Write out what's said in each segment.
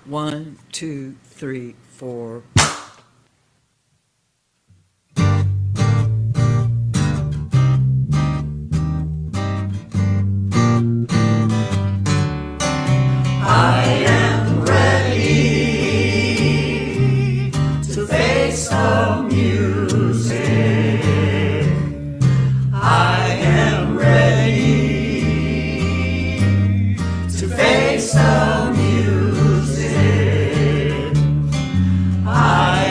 1, 2, 3, 4. I am ready to face the music. I am ready to face the music. I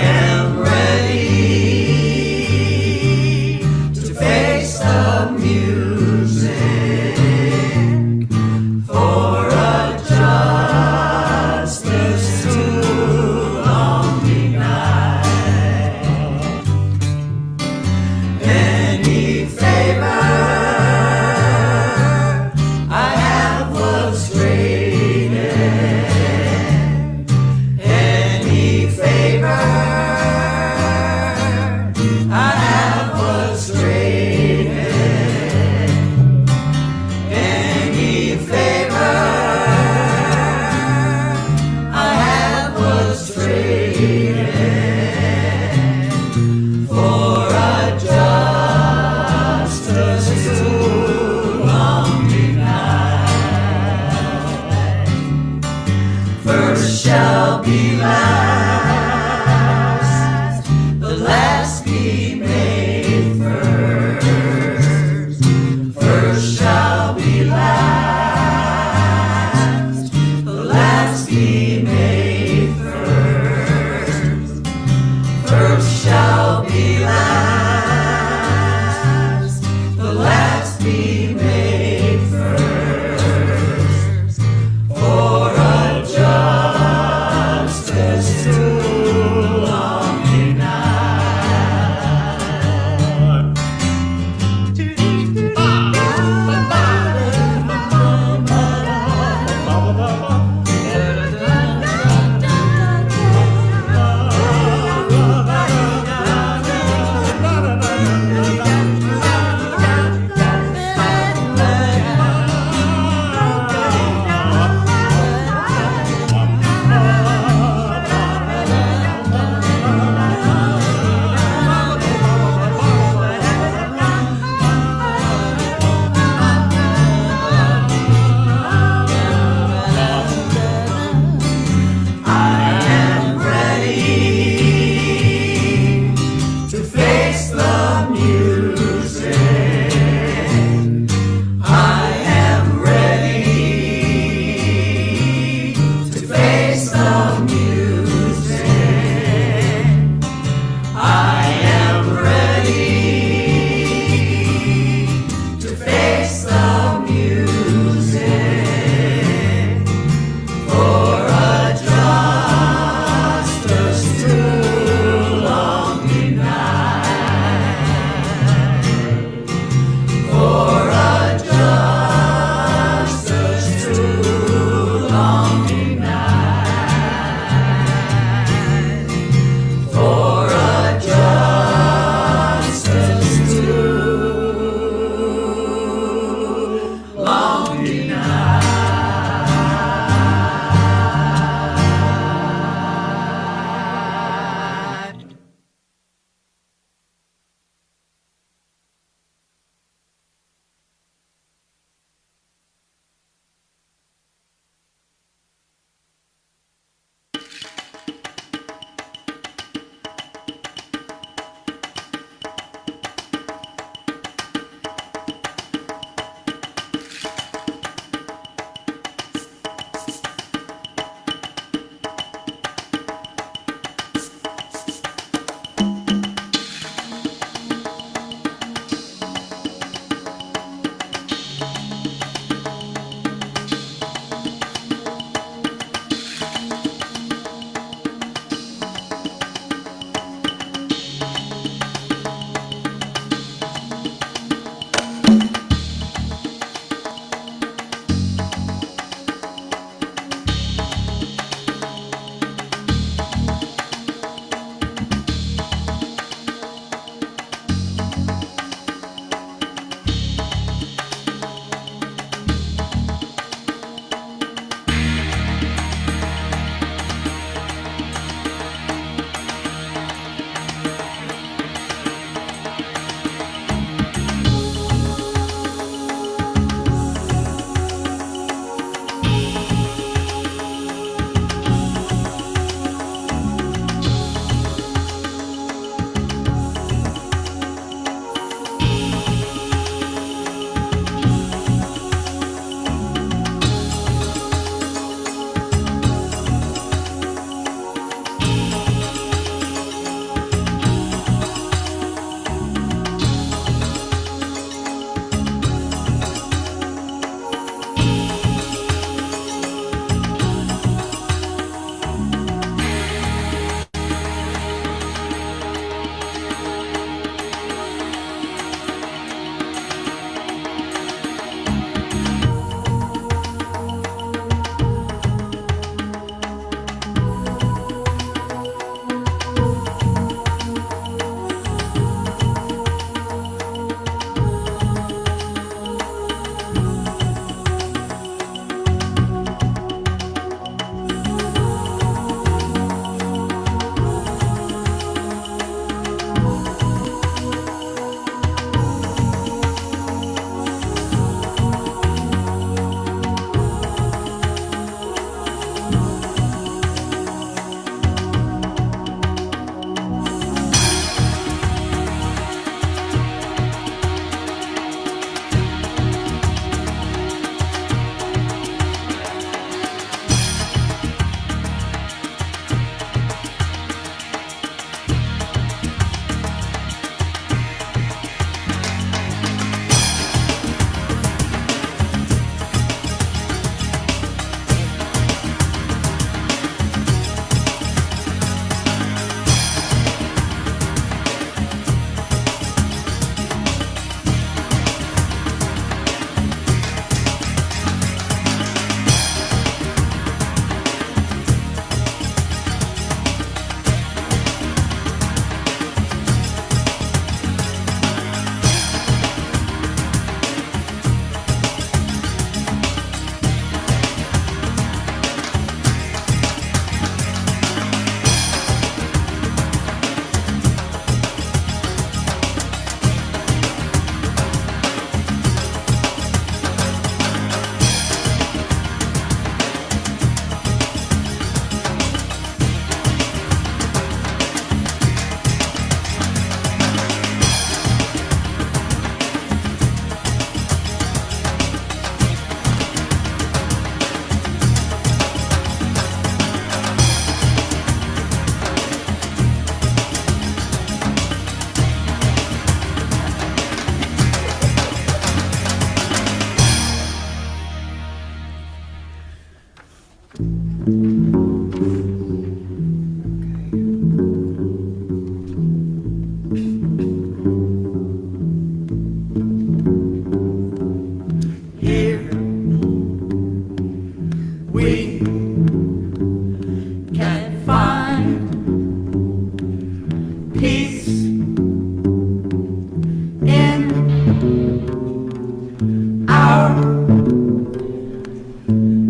our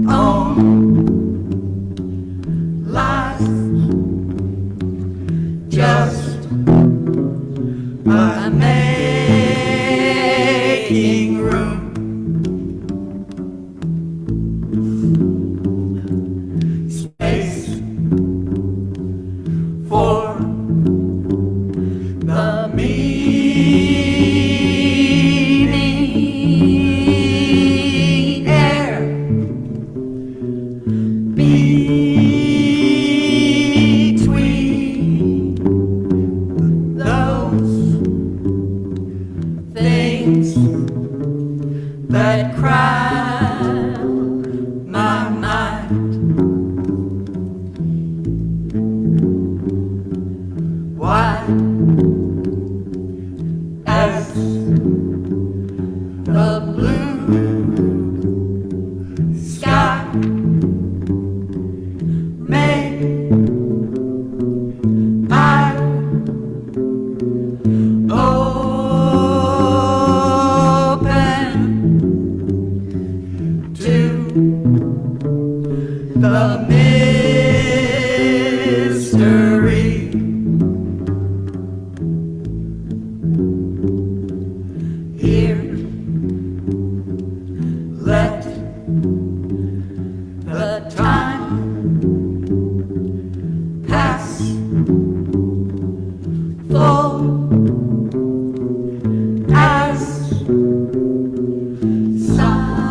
own lives, just by making room. Space for the meaning air between those things that crowd my mind. Wide as the blue sky may I open to the mystery. Here, let the time pass full as silence.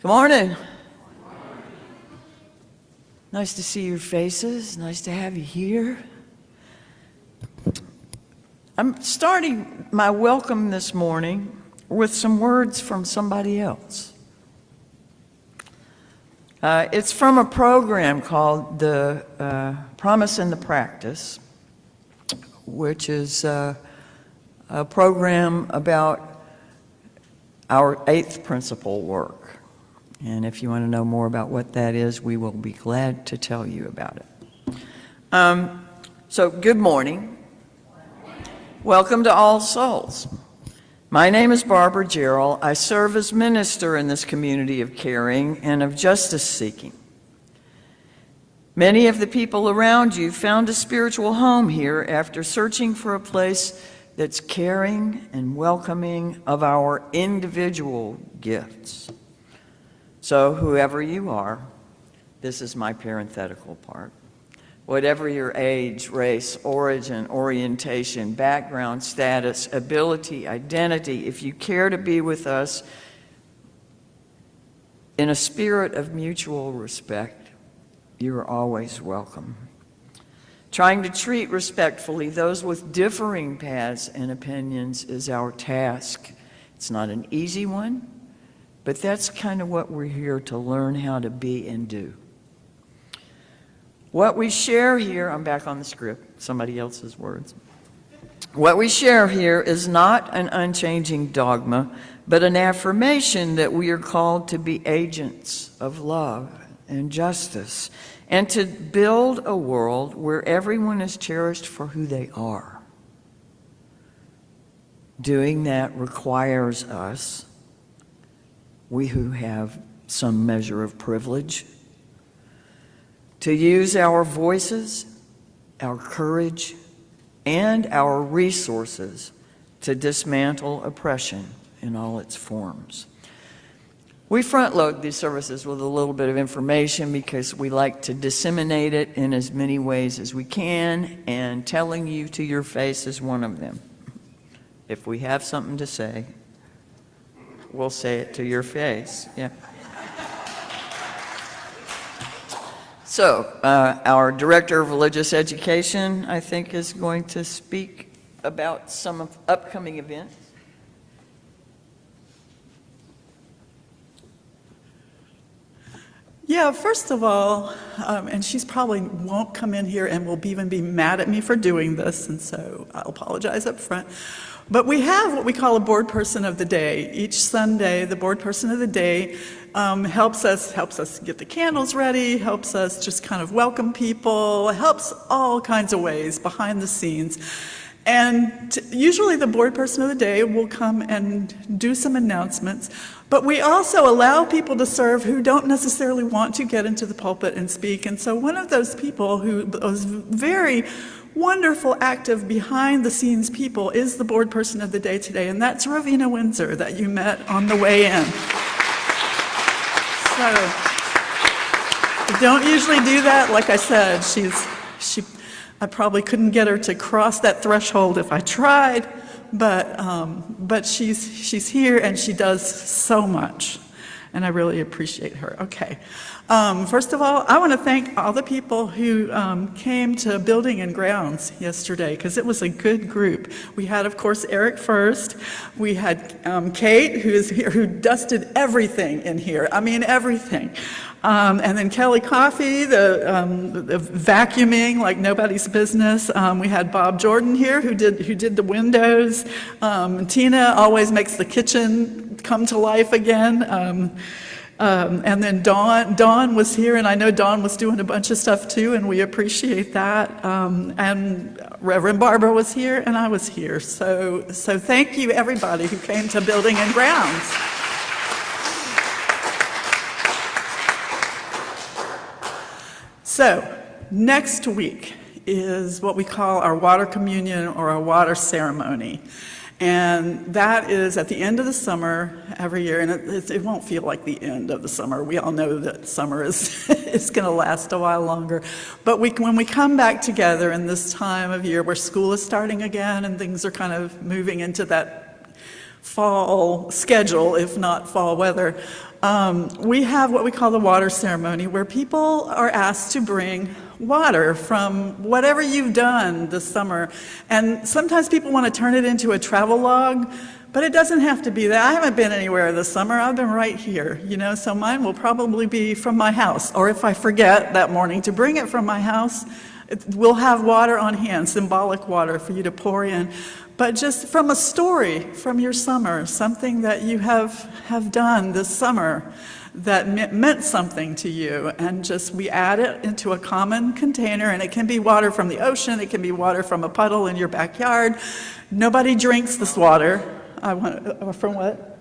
Good morning. Nice to see your faces. Nice to have you here. I'm starting my welcome this morning with some words from somebody else. It's from a program called the Promise and the Practice, which is a program about our 8th principle work. And if you want to know more about what that is, we will be glad to tell you about it. So good morning. Welcome to All Souls. My name is Barbara Jarrell. I serve as minister in this community of caring and of justice seeking. Many of the people around you found a spiritual home here after searching for a place that's caring and welcoming of our individual gifts. So whoever you are, this is my parenthetical part. Whatever your age, race, origin, orientation, background, status, ability, identity, if you care to be with us in a spirit of mutual respect, you are always welcome. Trying to treat respectfully those with differing paths and opinions is our task. It's not an easy one, but that's kind of what we're here to learn how to be and do. What we share here, I'm back on the script, somebody else's words. What we share here is not an unchanging dogma, but an affirmation that we are called to be agents of love and justice, and to build a world where everyone is cherished for who they are. Doing that requires us, we who have some measure of privilege, to use our voices, our courage, and our resources to dismantle oppression in all its forms. We front load these services with a little bit of information because we like to disseminate it in as many ways as we can, and telling you to your face is one of them. If we have something to say, we'll say it to your face. Yeah. So, our Director of Religious Education, I think, is going to speak about some of upcoming events. Yeah, first of all, and she's probably won't come in here and will even be mad at me for doing this, and so I'll apologize up front. But we have what we call a board person of the day. Each Sunday, the board person of the day helps us get the candles ready, helps us just kind of welcome people, helps all kinds of ways behind the scenes. And usually the board person of the day will come and do some announcements, but we also allow people to serve who don't necessarily want to get into the pulpit and speak. And so one of those people who was very wonderful, active, behind-the-scenes people is the board person of the day today, and that's Ravina Windsor that you met on the way in. So, I don't usually do that. Like I said, I probably couldn't get her to cross that threshold if I tried, but she's here and she does so much, and I really appreciate her. Okay. First of all, I want to thank all the people who came to Building and Grounds yesterday, because it was a good group. We had, of course, Eric first. We had Kate, who is here, who dusted everything in here. I mean, everything. And then Kelly Coffey, the vacuuming like nobody's business. We had Bob Jordan here, who did the windows. Tina always makes the kitchen come to life again. And then Dawn was here, and I know Dawn was doing a bunch of stuff too, and we appreciate that. And Reverend Barbara was here, and I was here. So thank you, everybody who came to Building and Grounds. So next week is what we call our water communion or our water ceremony. And that is at the end of the summer every year, and it won't feel like the end of the summer. We all know that summer is going to last a while longer. But when we come back together in this time of year where school is starting again and things are kind of moving into that fall schedule, if not fall weather, we have what we call the water ceremony, where people are asked to bring water from whatever you've done this summer. And sometimes people want to turn it into a travel log, but it doesn't have to be that. I haven't been anywhere this summer. I've been right here, so mine will probably be from my house. Or if I forget that morning to bring it from my house, we'll have water on hand, symbolic water for you to pour in. But just from a story from your summer, something that you have done this summer that meant something to you, and just we add it into a common container, and it can be water from the ocean, it can be water from a puddle in your backyard. Nobody drinks this water. From what?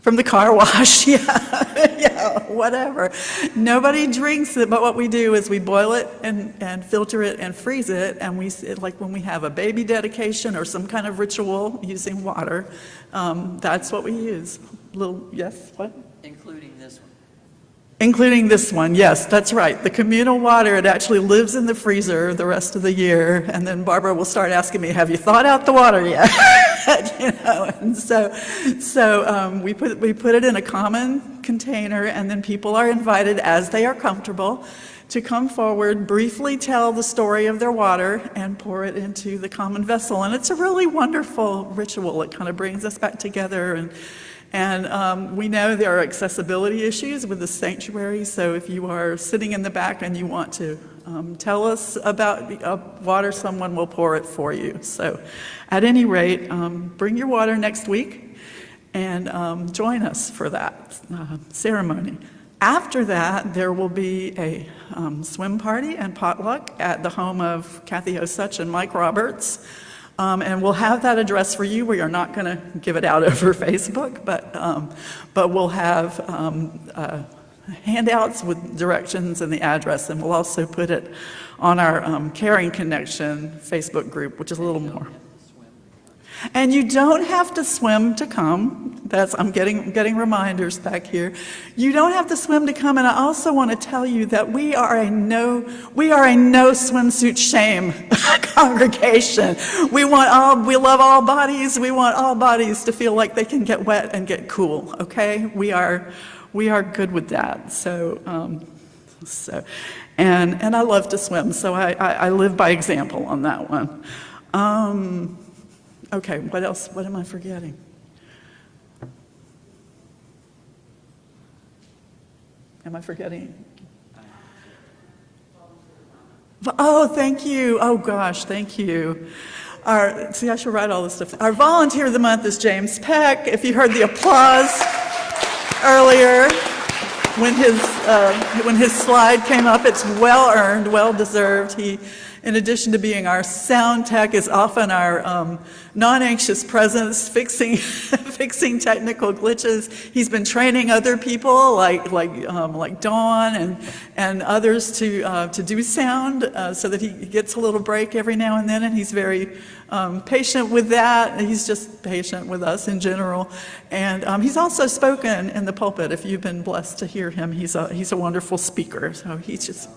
From the car wash, yeah, whatever. Nobody drinks it, but what we do is we boil it and filter it and freeze it, and like when we have a baby dedication or some kind of ritual using water, that's what we use. Yes, what? Including this one. Including this one, yes, that's right. The communal water, it actually lives in the freezer the rest of the year, and then Barbara will start asking me, have you thawed out the water yet? And so we put it in a common container, and then people are invited, as they are comfortable, to come forward, briefly tell the story of their water, and pour it into the common vessel. And it's a really wonderful ritual. It kind of brings us back together, and we know there are accessibility issues with the sanctuary, so if you are sitting in the back and you want to tell us about water, someone will pour it for you. So at any rate, bring your water next week and join us for that ceremony. After that, there will be a swim party and potluck at the home of Kathy Osuch and Mike Roberts. And we'll have that address for you. We are not going to give it out over Facebook, but we'll have handouts with directions and the address, and we'll also put it on our Caring Connection Facebook group, which is a little more. And you don't have to swim to come. I'm getting reminders back here. You don't have to swim to come, and I also want to tell you that we are a no swimsuit shame congregation. We love all bodies. We want all bodies to feel like they can get wet and get cool. Okay, we are good with that. So So, and I love to swim, so I live by example on that one. Okay, what else? What am I forgetting? Am I forgetting? Oh, thank you. Oh, gosh, thank you. See, I should write all this stuff. Our volunteer of the month is James Peck. If you heard the applause earlier when his slide came up, it's well earned, well deserved. He, in addition to being our sound tech, is often our non-anxious presence, fixing fixing technical glitches. He's been training other people like Dawn and others to do sound so that he gets a little break every now and then, and he's very patient with that. He's just patient with us in general, and he's also spoken in the pulpit. If you've been blessed to hear him, he's a wonderful speaker. So he's just.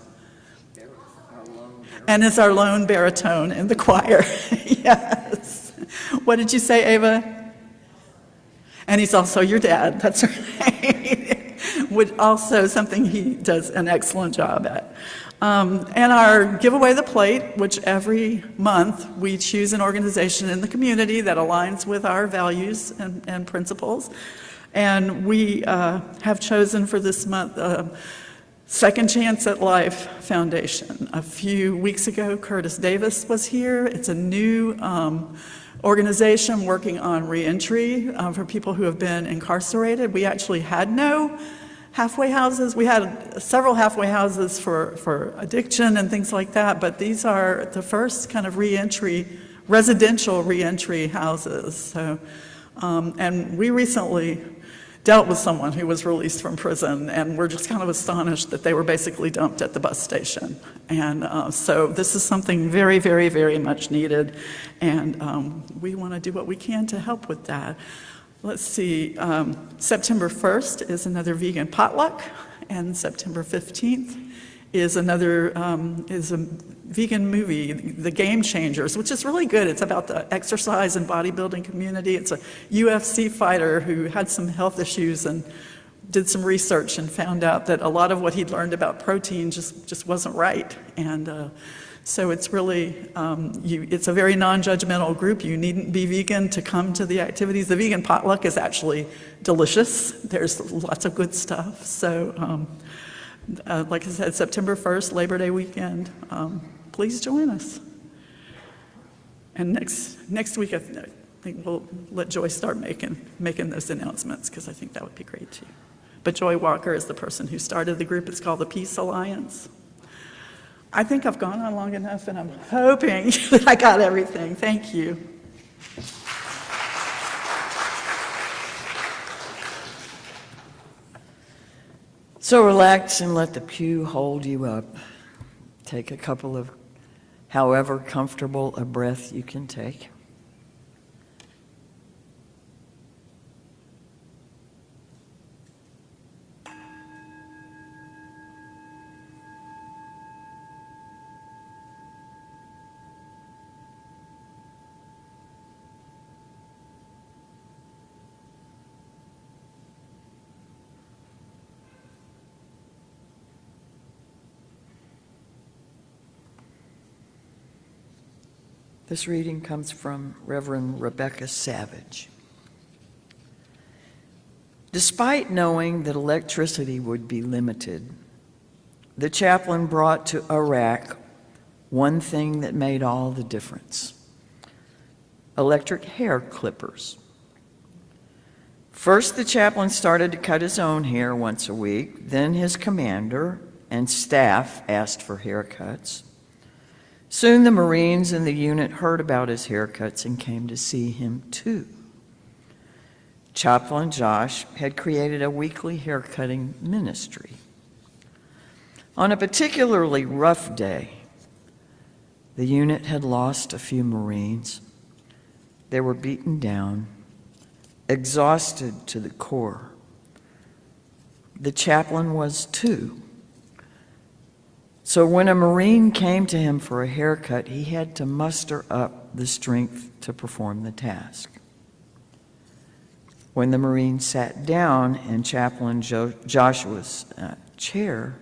And is our lone baritone in the choir. Yes. What did you say, Ava? And he's also your dad. That's right. Which also something he does an excellent job at. And our Give Away the Plate, which every month we choose an organization in the community that aligns with our values and principles. And we have chosen for this month Second Chance at Life Foundation. A few weeks ago, Curtis Davis was here. It's a new organization working on reentry for people who have been incarcerated. We actually had no halfway houses. We had several halfway houses for addiction and things like that, but these are the first kind of residential reentry houses. So, and we recently dealt with someone who was released from prison, and we're just kind of astonished that they were basically dumped at the bus station. And so this is something very, very, very much needed, and we want to do what we can to help with that. Let's see, September 1st is another vegan potluck, and September 15th is is a vegan movie, The Game Changers, which is really good. It's about the exercise and bodybuilding community. It's a UFC fighter who had some health issues and did some research and found out that a lot of what he'd learned about protein just wasn't right. And so it's really, it's a very non-judgmental group. You needn't be vegan to come to the activities. The vegan potluck is actually delicious. There's lots of good stuff. So, like I said, September 1st, Labor Day weekend. Please join us. And next week, I think we'll let Joy start making those announcements, because I think that would be great too. But Joy Walker is the person who started the group. It's called the Peace Alliance. I think I've gone on long enough, and I'm hoping that I got everything. Thank you. So relax and let the pew hold you up. Take a couple of, however comfortable a breath you can take. This reading comes from Reverend Rebecca Savage. Despite knowing that electricity would be limited, the chaplain brought to Iraq one thing that made all the difference: electric hair clippers. First, the chaplain started to cut his own hair once a week. Then his commander and staff asked for haircuts. Soon the Marines in the unit heard about his haircuts and came to see him too. Chaplain Josh had created a weekly haircutting ministry. On a particularly rough day, the unit had lost a few Marines. They were beaten down, exhausted to the core. The chaplain was too. So when a Marine came to him for a haircut, he had to muster up the strength to perform the task. When the Marine sat down in Chaplain Joshua's chair,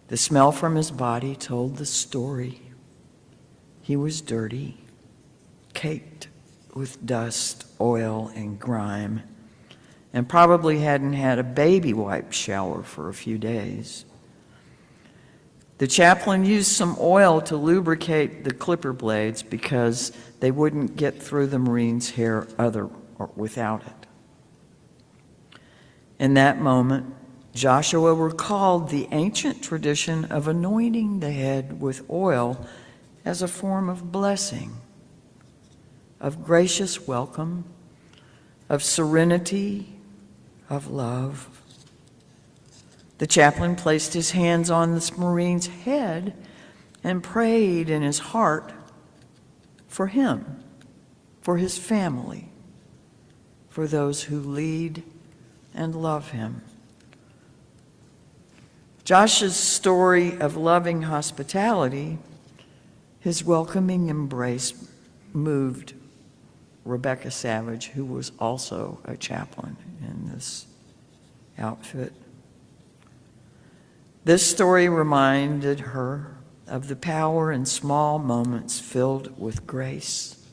The smell from his body told the story. He was dirty, caked with dust, oil, and grime, and probably hadn't had a baby wipe shower for a few days. The chaplain used some oil to lubricate the clipper blades because they wouldn't get through the Marine's hair without it. In that moment, Joshua recalled the ancient tradition of anointing the head with oil as a form of blessing, of gracious welcome, of serenity, of love. The chaplain placed his hands on this Marine's head and prayed in his heart for him, for his family, for those who lead and love him. Josh's story of loving hospitality, his welcoming embrace, moved Rebecca Savage, who was also a chaplain in this outfit. This story reminded her of the power in small moments filled with grace.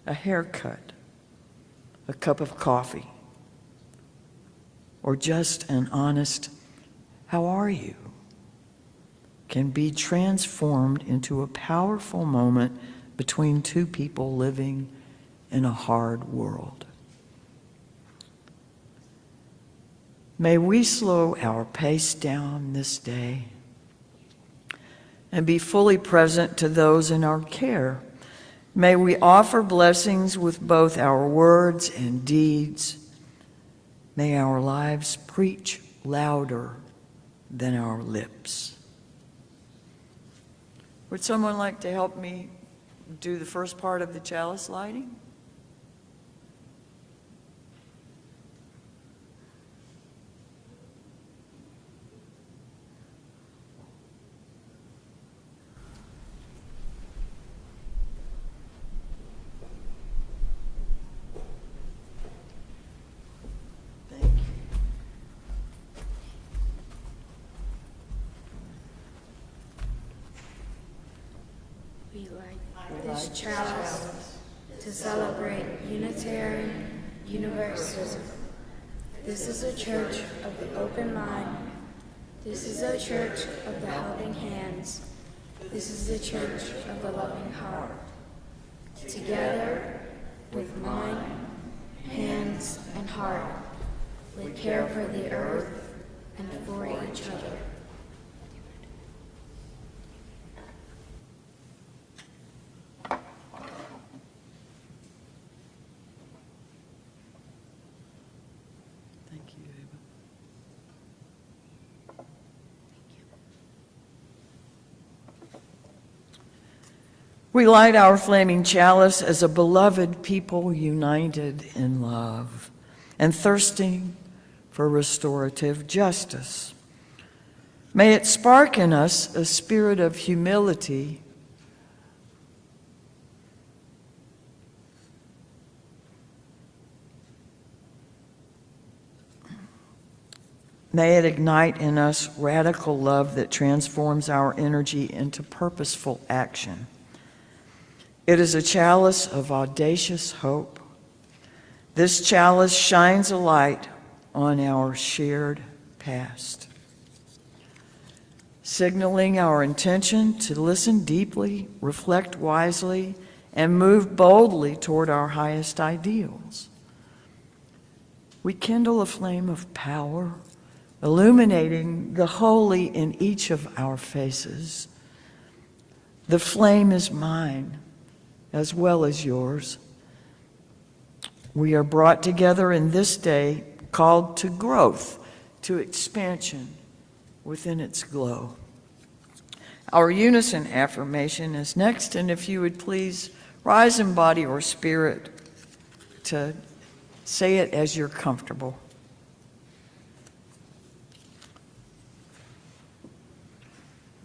A haircut, a cup of coffee, or just an honest, "How are you?" can be transformed into a powerful moment between two people living in a hard world. May we slow our pace down this day and be fully present to those in our care. May we offer blessings with both our words and deeds. May our lives preach louder than our lips. Would someone like to help me do the first part of the chalice lighting? We light this chalice to celebrate Unitarian Universalism. This is a church of the open mind. This is a church of the helping hands. This is the church of the loving heart. Together, with mind, hands, and heart, we care for the earth and for each other. Thank you, Ava. We light our flaming chalice as a beloved people united in love and thirsting for restorative justice. May it spark in us a spirit of humility May it ignite in us radical love that transforms our energy into purposeful action. It is a chalice of audacious hope. This chalice shines a light on our shared past, signaling our intention to listen deeply, reflect wisely, and move boldly toward our highest ideals. We kindle a flame of power, illuminating the holy in each of our faces. The flame is mine as well as yours. We are brought together in this day called to growth, to expansion within its glow. Our unison affirmation is next, and if you would please rise in body or spirit to say it as you're comfortable.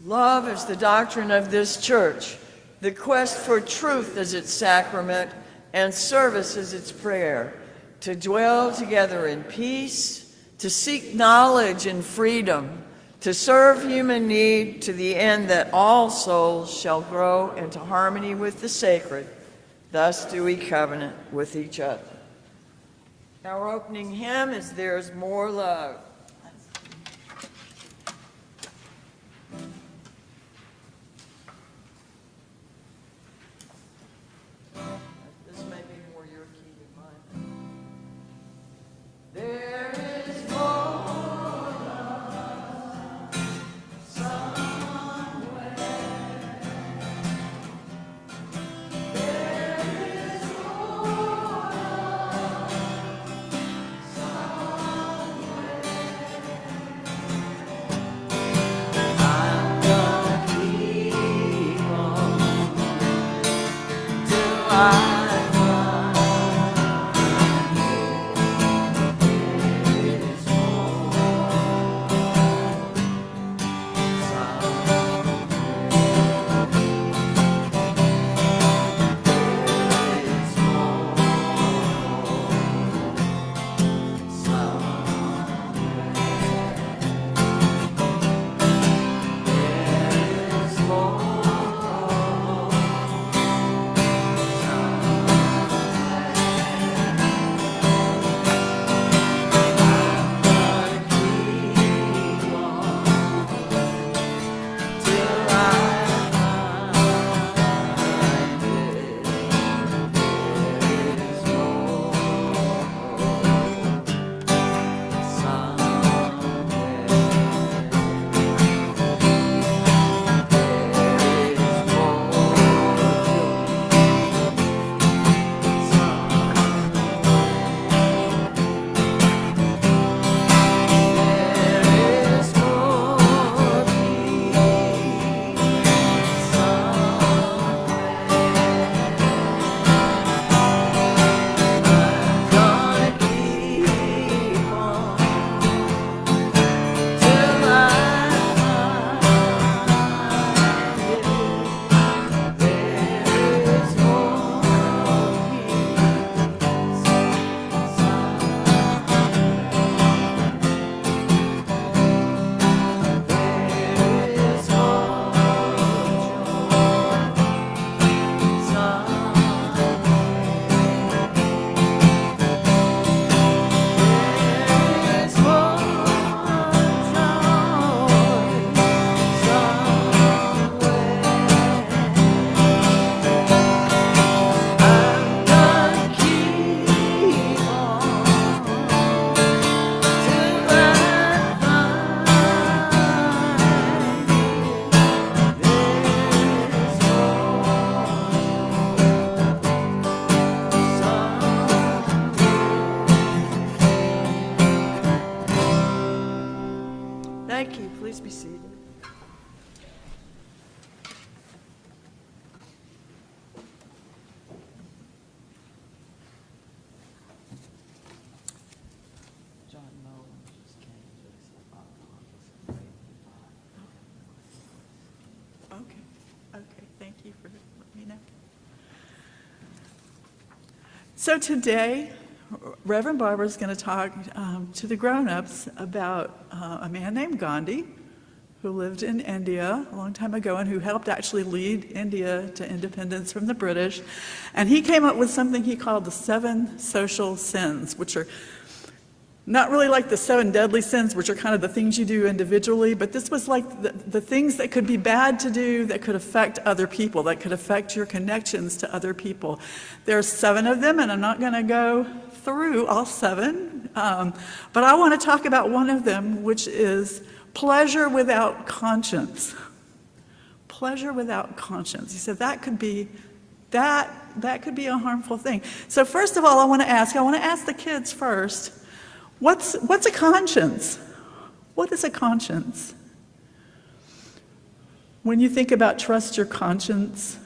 Love is the doctrine of this church. The quest for truth is its sacrament, and service is its prayer. To dwell together in peace, to seek knowledge and freedom, to serve human need to the end that all souls shall grow into harmony with the sacred. Thus do we covenant with each other. Our opening hymn is There's More Love. This may be more your key than mine. There is more love somewhere. There is more love somewhere. I'm gonna keep on till I Thank you. Please be seated. John Nolan just came to us about Okay, okay, thank you for letting me know. So today, Reverend Barbara is going to talk to the grown-ups about a man named Gandhi who lived in India a long time ago and who helped actually lead India to independence from the British. And he came up with something he called the 7 social sins, which are not really like the 7 deadly sins, which are kind of the things you do individually, but this was like the things that could be bad to do that could affect other people, that could affect your connections to other people. There's 7 of them, and I'm not going to go through all 7, but I want to talk about one of them, which is pleasure without conscience. Pleasure without conscience. He said that could be that could be a harmful thing. So first of all, I want to ask the kids first. What's a conscience? What is a conscience? When you think about trust your conscience,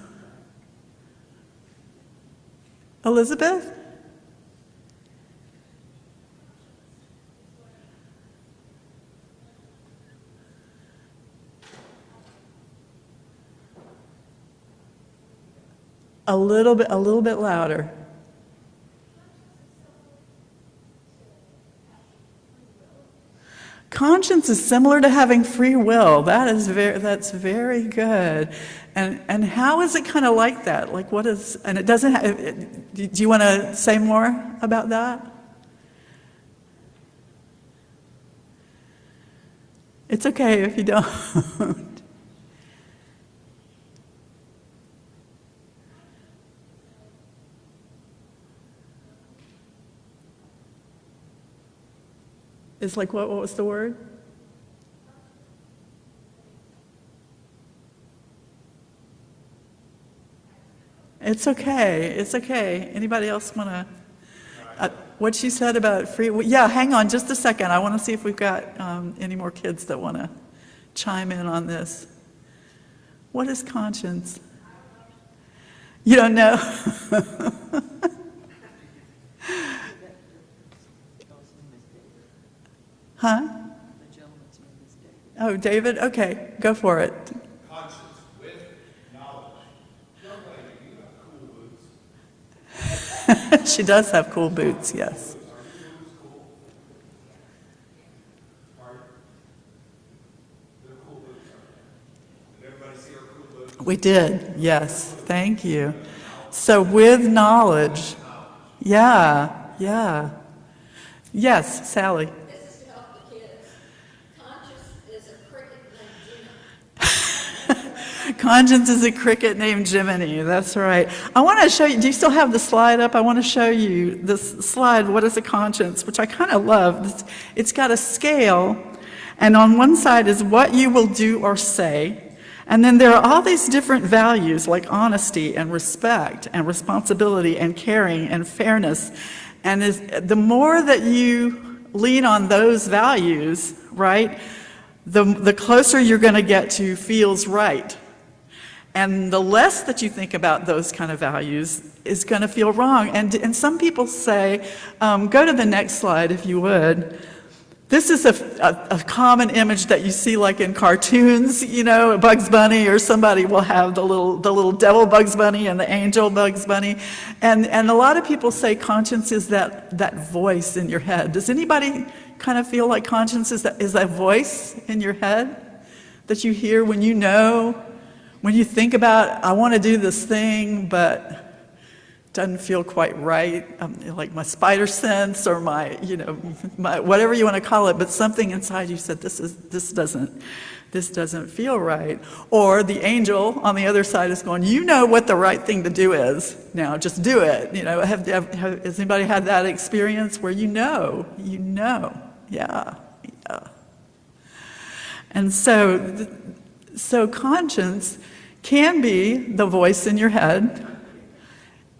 Elizabeth? A little bit louder. Conscience is similar to having free will. That's very good. And how is it kind of like that? Like what is, and it doesn't have, do you want to say more about that? It's okay if you don't. It's like what was the word? It's okay. It's okay. Anybody else want to? What she said about free? Yeah, hang on just a second. I want to see if we've got any more kids that want to chime in on this. What is conscience? You don't know? Huh? Oh, David? Okay, go for it. Conscience with knowledge. Young lady, you have cool boots. She does have cool boots, yes. We did, yes, thank you. So with knowledge, yeah, yeah. Yes, Sally. This is to help the kids. Conscience is a cricket named Jimmy. Conscience is a cricket named Jiminy, that's right. I want to show you, do you still have the slide up? I want to show you this slide, what is a conscience, which I kind of love. It's got a scale, and on one side is what you will do or say, and then there are all these different values like honesty and respect and responsibility and caring and fairness. And the more that you lean on those values, right, the closer you're going to get to feels right. And the less that you think about those kind of values is going to feel wrong. And some people say, go to the next slide if you would. This is a common image that you see like in cartoons, you know, Bugs Bunny, or somebody will have the little devil Bugs Bunny and the angel Bugs Bunny. And a lot of people say conscience is that voice in your head. Does anybody kind of feel like conscience is that voice in your head that you hear when you know, when you think about, I want to do this thing, but doesn't feel quite right, like my spider sense or my whatever you want to call it, but something inside you said this doesn't feel right. Or the angel on the other side is going, you know what the right thing to do is. Now just do it. You know, has anybody had that experience where you know, yeah. And so conscience can be the voice in your head.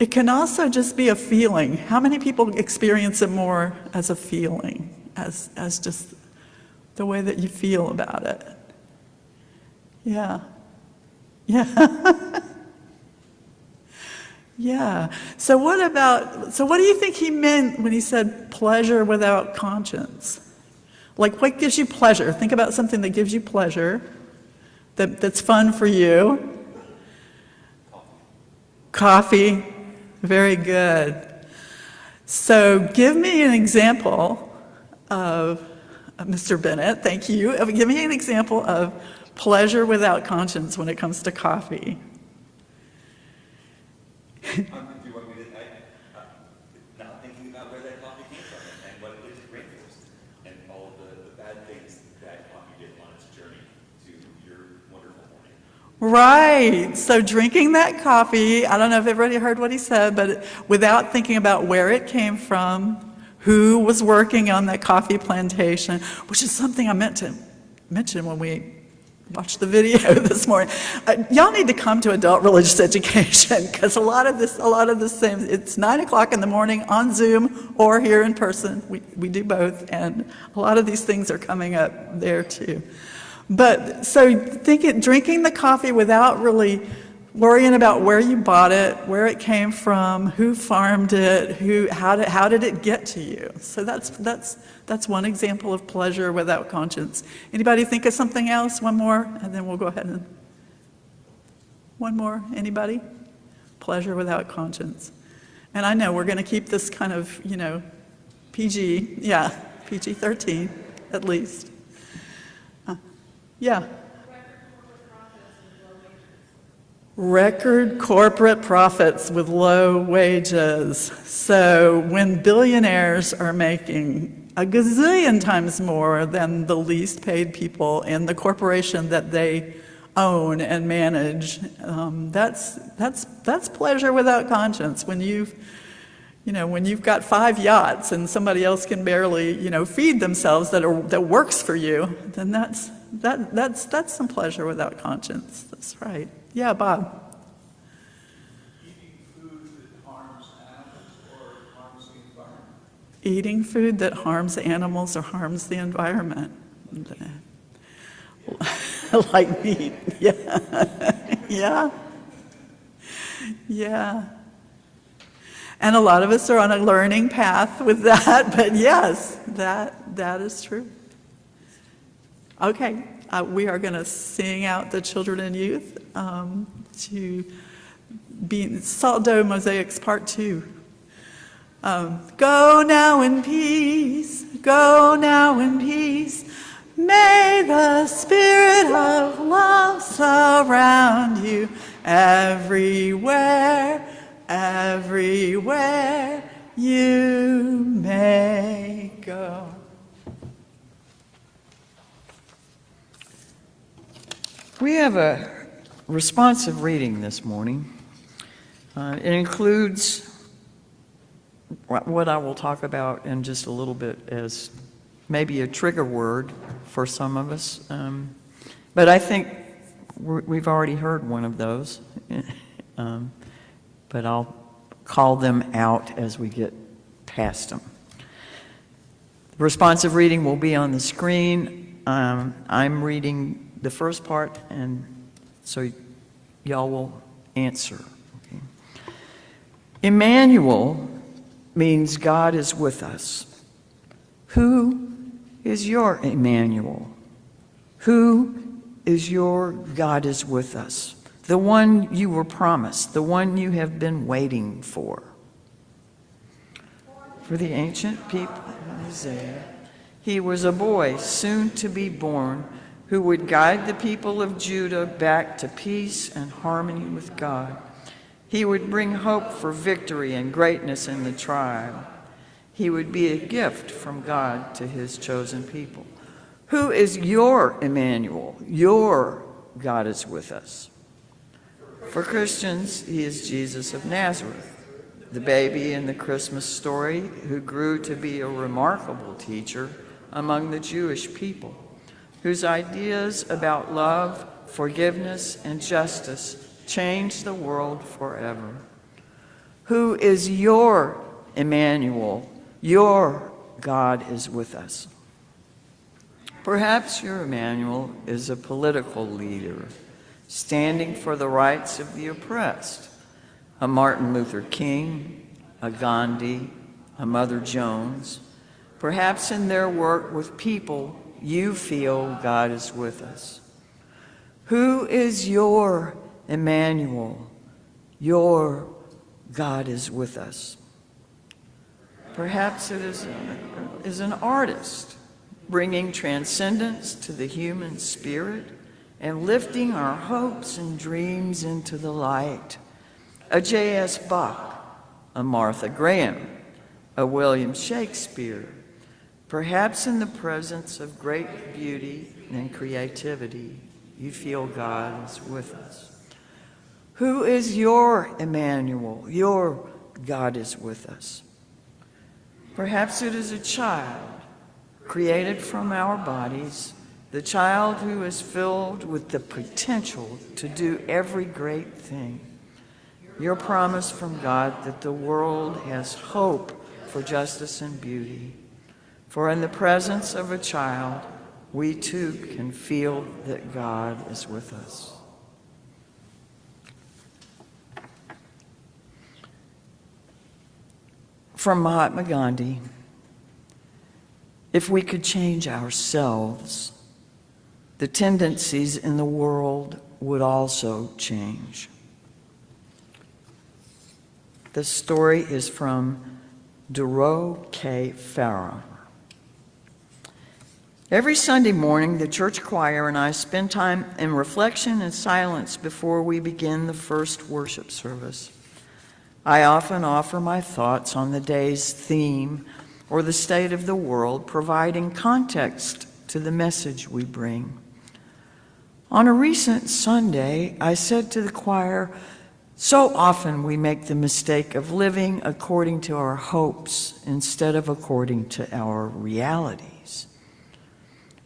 It can also just be a feeling. How many people experience it more as a feeling, as just the way that you feel about it? Yeah. Yeah. Yeah. So what do you think he meant when he said pleasure without conscience? Like what gives you pleasure? Think about something that gives you pleasure, that's fun for you. Coffee. Very good. So give me an example of, Mr. Bennett, thank you. Give me an example of pleasure without conscience when it comes to coffee. Do you want me to, not thinking about where that coffee came from and what it did to rainforest and all of the bad things that coffee did on its journey to your wonderful morning. Right. So drinking that coffee, I don't know if everybody heard what he said, but without thinking about where it came from, who was working on that coffee plantation, which is something I meant to mention when we watched the video this morning. Y'all need to come to adult religious education because a lot of this thing, it's 9 o'clock in the morning on Zoom or here in person. We do both, and a lot of these things are coming up there too. But so drinking the coffee without really worrying about where you bought it, where it came from, who farmed it, how did it get to you? So that's one example of pleasure without conscience. Anybody think of something else? One more, and then we'll go ahead and one more. Anybody? Pleasure without conscience. And I know we're going to keep this kind of PG, PG-13 at least. Yeah. Record corporate profits with low wages. So when billionaires are making a gazillion times more than the least paid people in the corporation that they own and manage, that's pleasure without conscience. When when you've got 5 yachts and somebody else can barely, feed themselves that works for you, then that's some pleasure without conscience. That's right. Yeah, Bob. Eating food that harms animals or harms the environment. Eating food that harms animals or harms the environment. Like meat. Yeah. Yeah. Yeah. And a lot of us are on a learning path with that, but yes, that is true. Okay, we are going to sing out the children and youth to be Salt Dough Mosaics Part 2. Go now in peace, go now in peace. May the spirit of love surround you everywhere, everywhere you may go. We have a responsive reading this morning. It includes what I will talk about in just a little bit as maybe a trigger word for some of us. But I think we've already heard one of those. But I'll call them out as we get past them. The responsive reading will be on the screen. I'm reading the first part, and so y'all will answer. Okay. Emmanuel means God is with us. Who is your Emmanuel? Who is your God is with us? The one you were promised, the one you have been waiting for. For the ancient people of Isaiah, he was a boy soon to be born who would guide the people of Judah back to peace and harmony with God. He would bring hope for victory and greatness in the trial. He would be a gift from God to his chosen people. Who is your Emmanuel? Your God is with us. For Christians, he is Jesus of Nazareth, the baby in the Christmas story who grew to be a remarkable teacher among the Jewish people, whose ideas about love, forgiveness, and justice changed the world forever. Who is your Emmanuel? Your God is with us. Perhaps your Emmanuel is a political leader standing for the rights of the oppressed, a Martin Luther King, a Gandhi, a Mother Jones. Perhaps in their work with people, you feel God is with us. Who is your Emmanuel? Your God is with us. Perhaps it is an artist bringing transcendence to the human spirit and lifting our hopes and dreams into the light. A J.S. Bach, a Martha Graham, a William Shakespeare, perhaps in the presence of great beauty and creativity, you feel God is with us. Who is your Emmanuel? Your God is with us. Perhaps it is a child created from our bodies, the child who is filled with the potential to do every great thing. Your promise from God that the world has hope for justice and beauty. For in the presence of a child, we too can feel that God is with us. From Mahatma Gandhi, if we could change ourselves, the tendencies in the world would also change. The story is from Duro K. Farah. Every Sunday morning, the church choir and I spend time in reflection and silence before we begin the first worship service. I often offer my thoughts on the day's theme or the state of the world, providing context to the message we bring. On a recent Sunday, I said to the choir, "So often we make the mistake of living according to our hopes instead of according to our realities."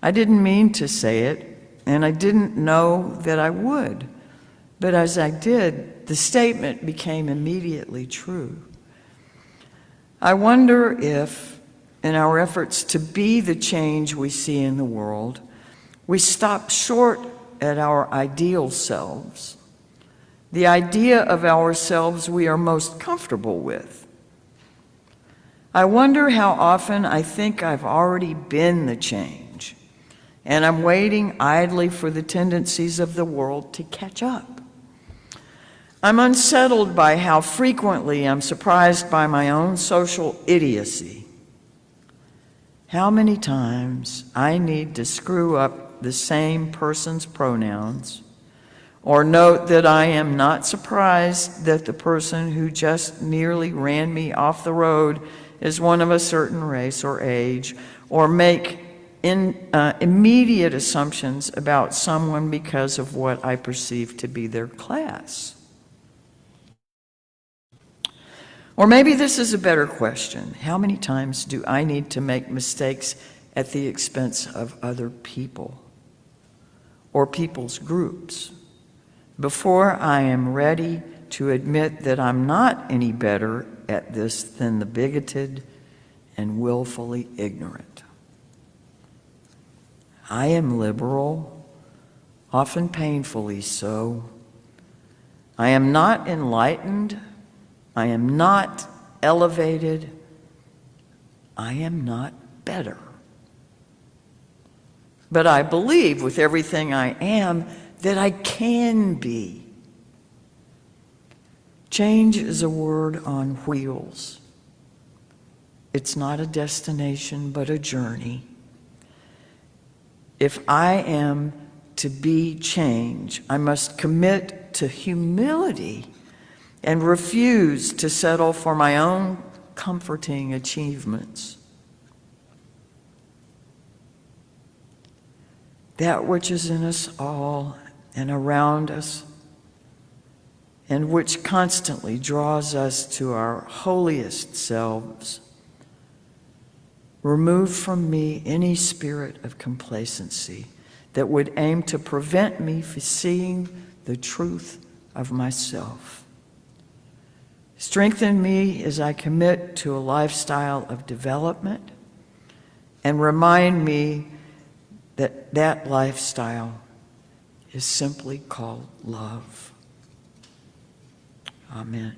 I didn't mean to say it, and I didn't know that I would, but as I did, the statement became immediately true. I wonder if, in our efforts to be the change we see in the world, we stop short at our ideal selves, the idea of ourselves we are most comfortable with. I wonder how often I think I've already been the change, and I'm waiting idly for the tendencies of the world to catch up. I'm unsettled by how frequently I'm surprised by my own social idiocy. How many times I need to screw up the same person's pronouns, or note that I am not surprised that the person who just nearly ran me off the road is one of a certain race or age, or make immediate assumptions about someone because of what I perceive to be their class. Or maybe this is a better question. How many times do I need to make mistakes at the expense of other people or people's groups before I am ready to admit that I'm not any better at this than the bigoted and willfully ignorant? I am liberal, often painfully so. I am not enlightened. I am not elevated. I am not better. But I believe with everything I am that I can be. Change is a word on wheels. It's not a destination, but a journey. If I am to be change, I must commit to humility and refuse to settle for my own comforting achievements. That which is in us all and around us, and which constantly draws us to our holiest selves. Remove from me any spirit of complacency that would aim to prevent me from seeing the truth of myself. Strengthen me as I commit to a lifestyle of development, and remind me that that lifestyle is simply called love. Amen.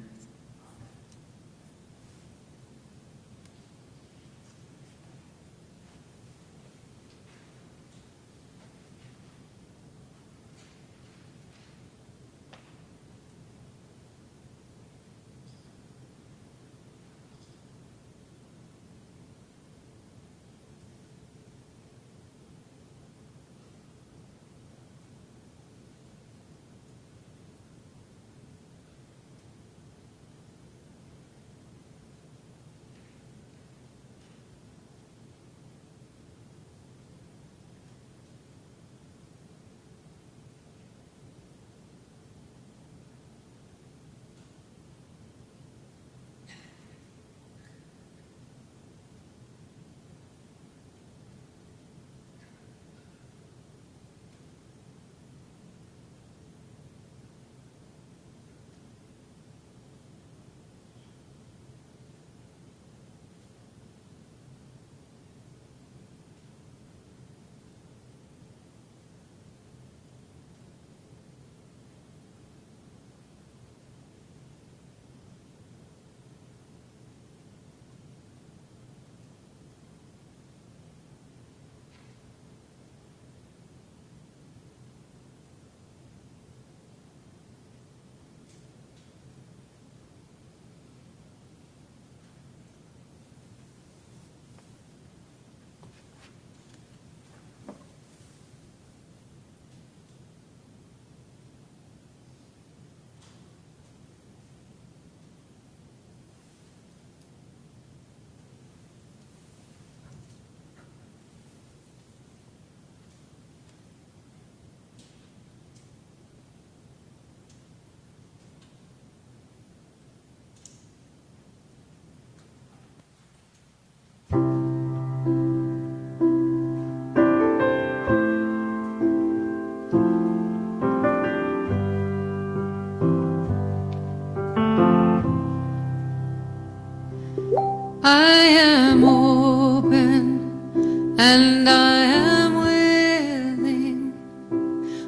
I am open and I am willing,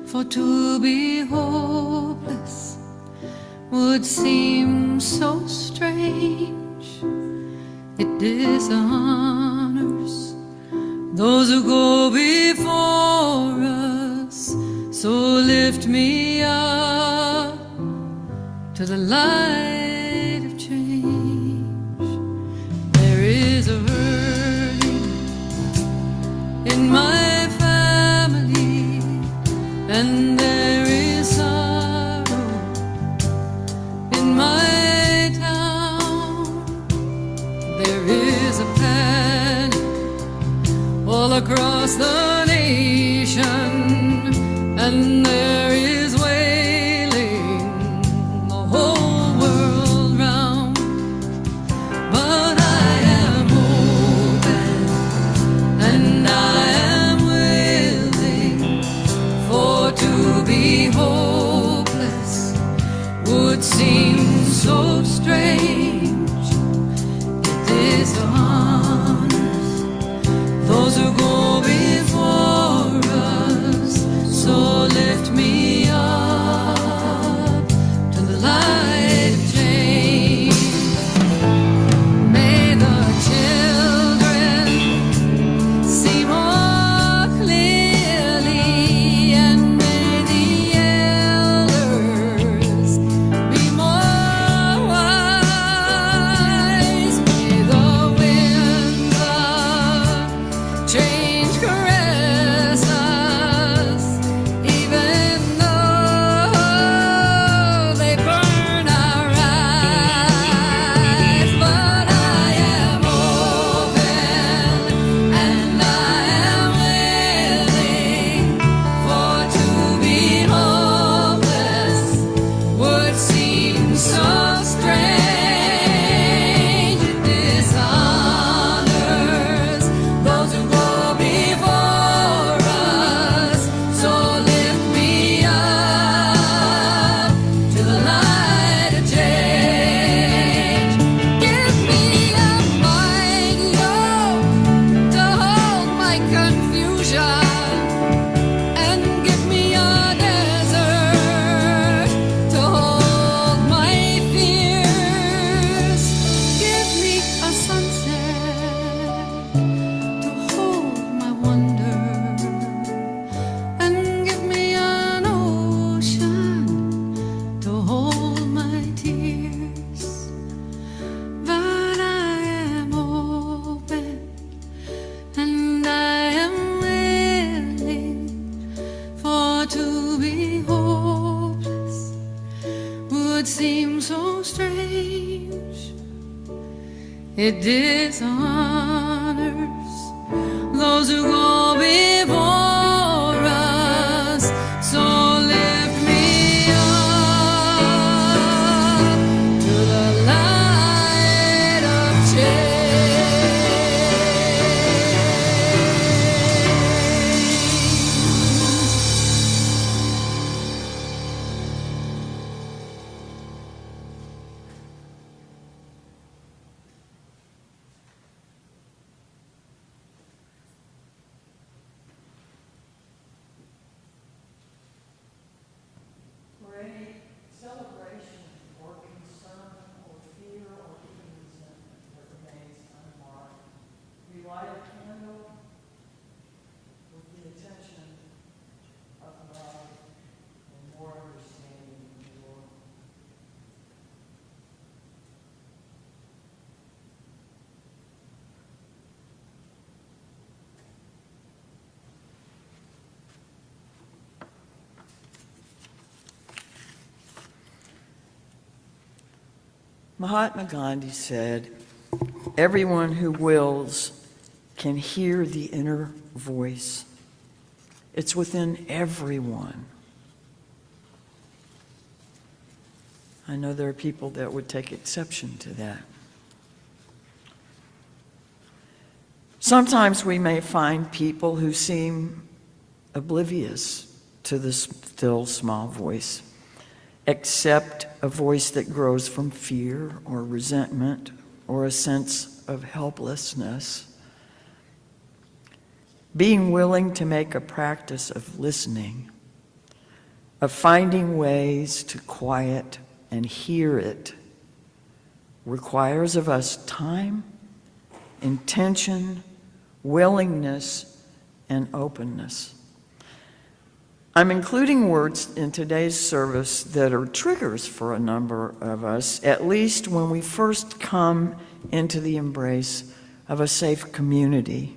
for to be hopeless would seem so strange. It dishonors those who go before us, so lift me up to the light of change. There is a hurting in my family, and there is sorrow in my town. There is a panic all across the nation, and there is wailing the whole world round. But I am open and I am willing, for to be hopeless would seem so strange. It dishonors those who go before us, so lift me up to the light of change. May the children see more clearly, and may the elders be more wise. May the winds of change caress us, even though they burn our eyes. But I am open and I am willing, for to be hopeless would seem so strange. It dishonors those who go before us, so lift me up to the light of change. Give me a mighty yoke to hold my confusion, and give me a desert to hold my fears. Give me a sunset to hold my wonder, and give me an ocean to hold my tears. But I am open and I am willing, for to be hopeless would seem so strange. It dishonors those who go before us, so lift me up to the light of For any celebration or concern or fear or even resentment that remains unmarked, we light a candle with the attention of love and more understanding in the world. Mahatma Gandhi said, "Everyone who wills can hear the inner voice. It's within everyone." I know there are people that would take exception to that. Sometimes we may find people who seem oblivious to the still small voice, except a voice that grows from fear or resentment or a sense of helplessness, being willing to make a practice of listening, of finding ways to quiet and hear it, requires of us time, intention, willingness, and openness. I'm including words in today's service that are triggers for a number of us, at least when we first come into the embrace of a safe community,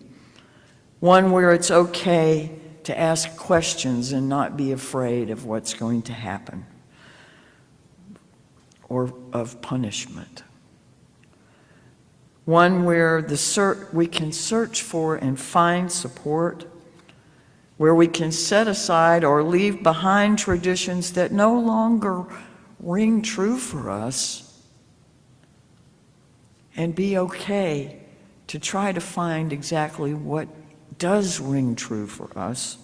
one where it's okay to ask questions and not be afraid of what's going to happen or of punishment. One where we can search for and find support, where we can set aside or leave behind traditions that no longer ring true for us, and be okay to try to find exactly what does ring true for us.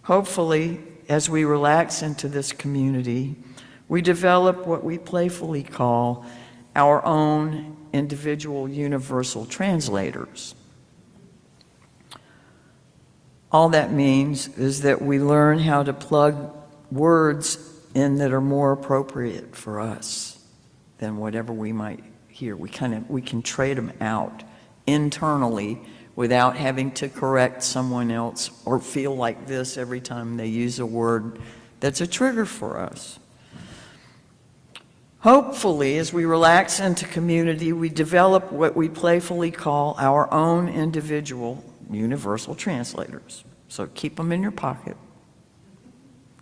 Hopefully, as we relax into this community, we develop what we playfully call our own individual universal translators. All that means is that we learn how to plug words in that are more appropriate for us than whatever we might hear. We can trade them out internally without having to correct someone else or feel like this every time they use a word that's a trigger for us. Hopefully, as we relax into community, we develop what we playfully call our own individual universal translators. So keep them in your pocket.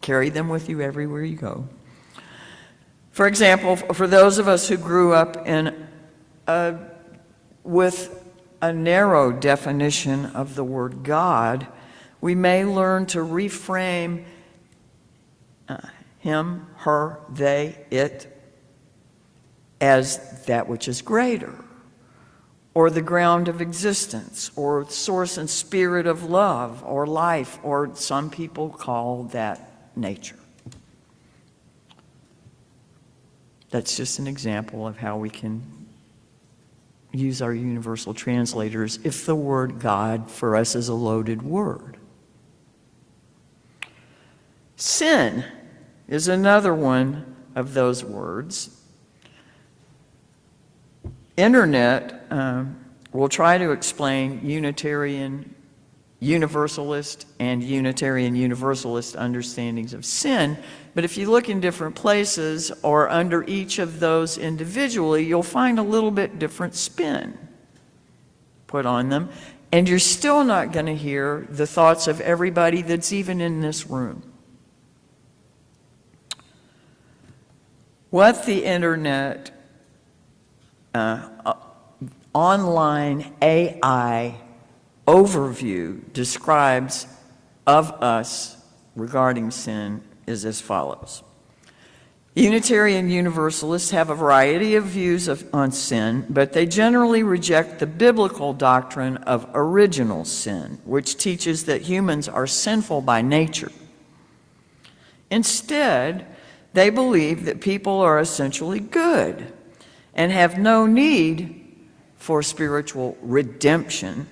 Carry them with you everywhere you go. For example, for those of us who grew up with a narrow definition of the word God, we may learn to reframe him, her, they, it as that which is greater, or the ground of existence, or source and spirit of love, or life, or some people call that nature. That's just an example of how we can use our universal translators if the word God for us is a loaded word. Sin is another one of those words. Internet will try to explain Unitarian Universalist and Unitarian Universalist understandings of sin, but if you look in different places or under each of those individually, you'll find a little bit different spin put on them, and you're still not going to hear the thoughts of everybody that's even in this room. What the internet online AI overview describes of us regarding sin is as follows. Unitarian Universalists have a variety of views on sin, but they generally reject the biblical doctrine of original sin, which teaches that humans are sinful by nature. Instead, they believe that people are essentially good and have no need for spiritual redemption.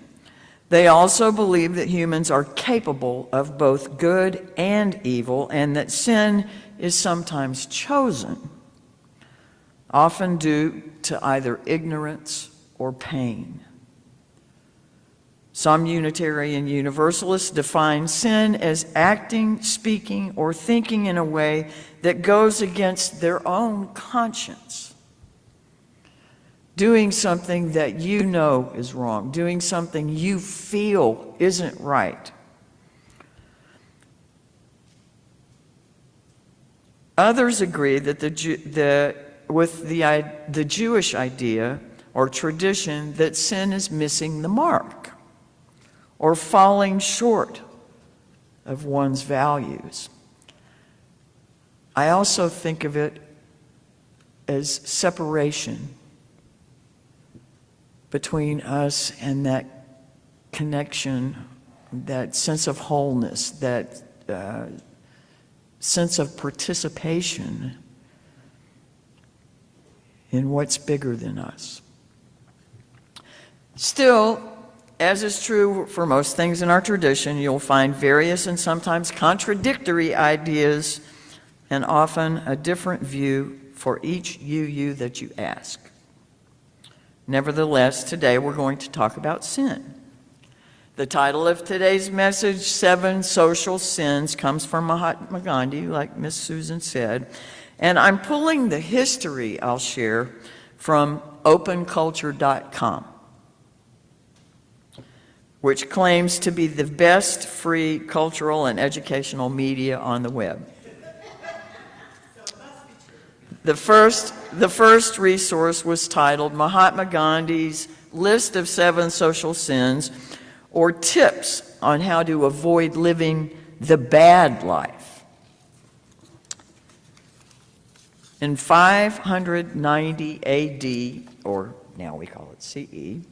They also believe that humans are capable of both good and evil, and that sin is sometimes chosen, often due to either ignorance or pain. Some Unitarian Universalists define sin as acting, speaking, or thinking in a way that goes against their own conscience. Doing something that you know is wrong, doing something you feel isn't right. Others agree that with the Jewish idea or tradition that sin is missing the mark or falling short of one's values. I also think of it as separation between us and that connection, that sense of wholeness, that sense of participation in what's bigger than us. Still, as is true for most things in our tradition, you'll find various and sometimes contradictory ideas and often a different view for each you that you ask. Nevertheless, today we're going to talk about sin. The title of today's message, 7 Social Sins, comes from Mahatma Gandhi, like Miss Susan said, and I'm pulling the history I'll share from openculture.com, which claims to be the best free cultural and educational media on the web. The first resource was titled Mahatma Gandhi's List of 7 Social Sins, or Tips on How to Avoid Living the Bad Life. In 590 AD, or now we call it CE,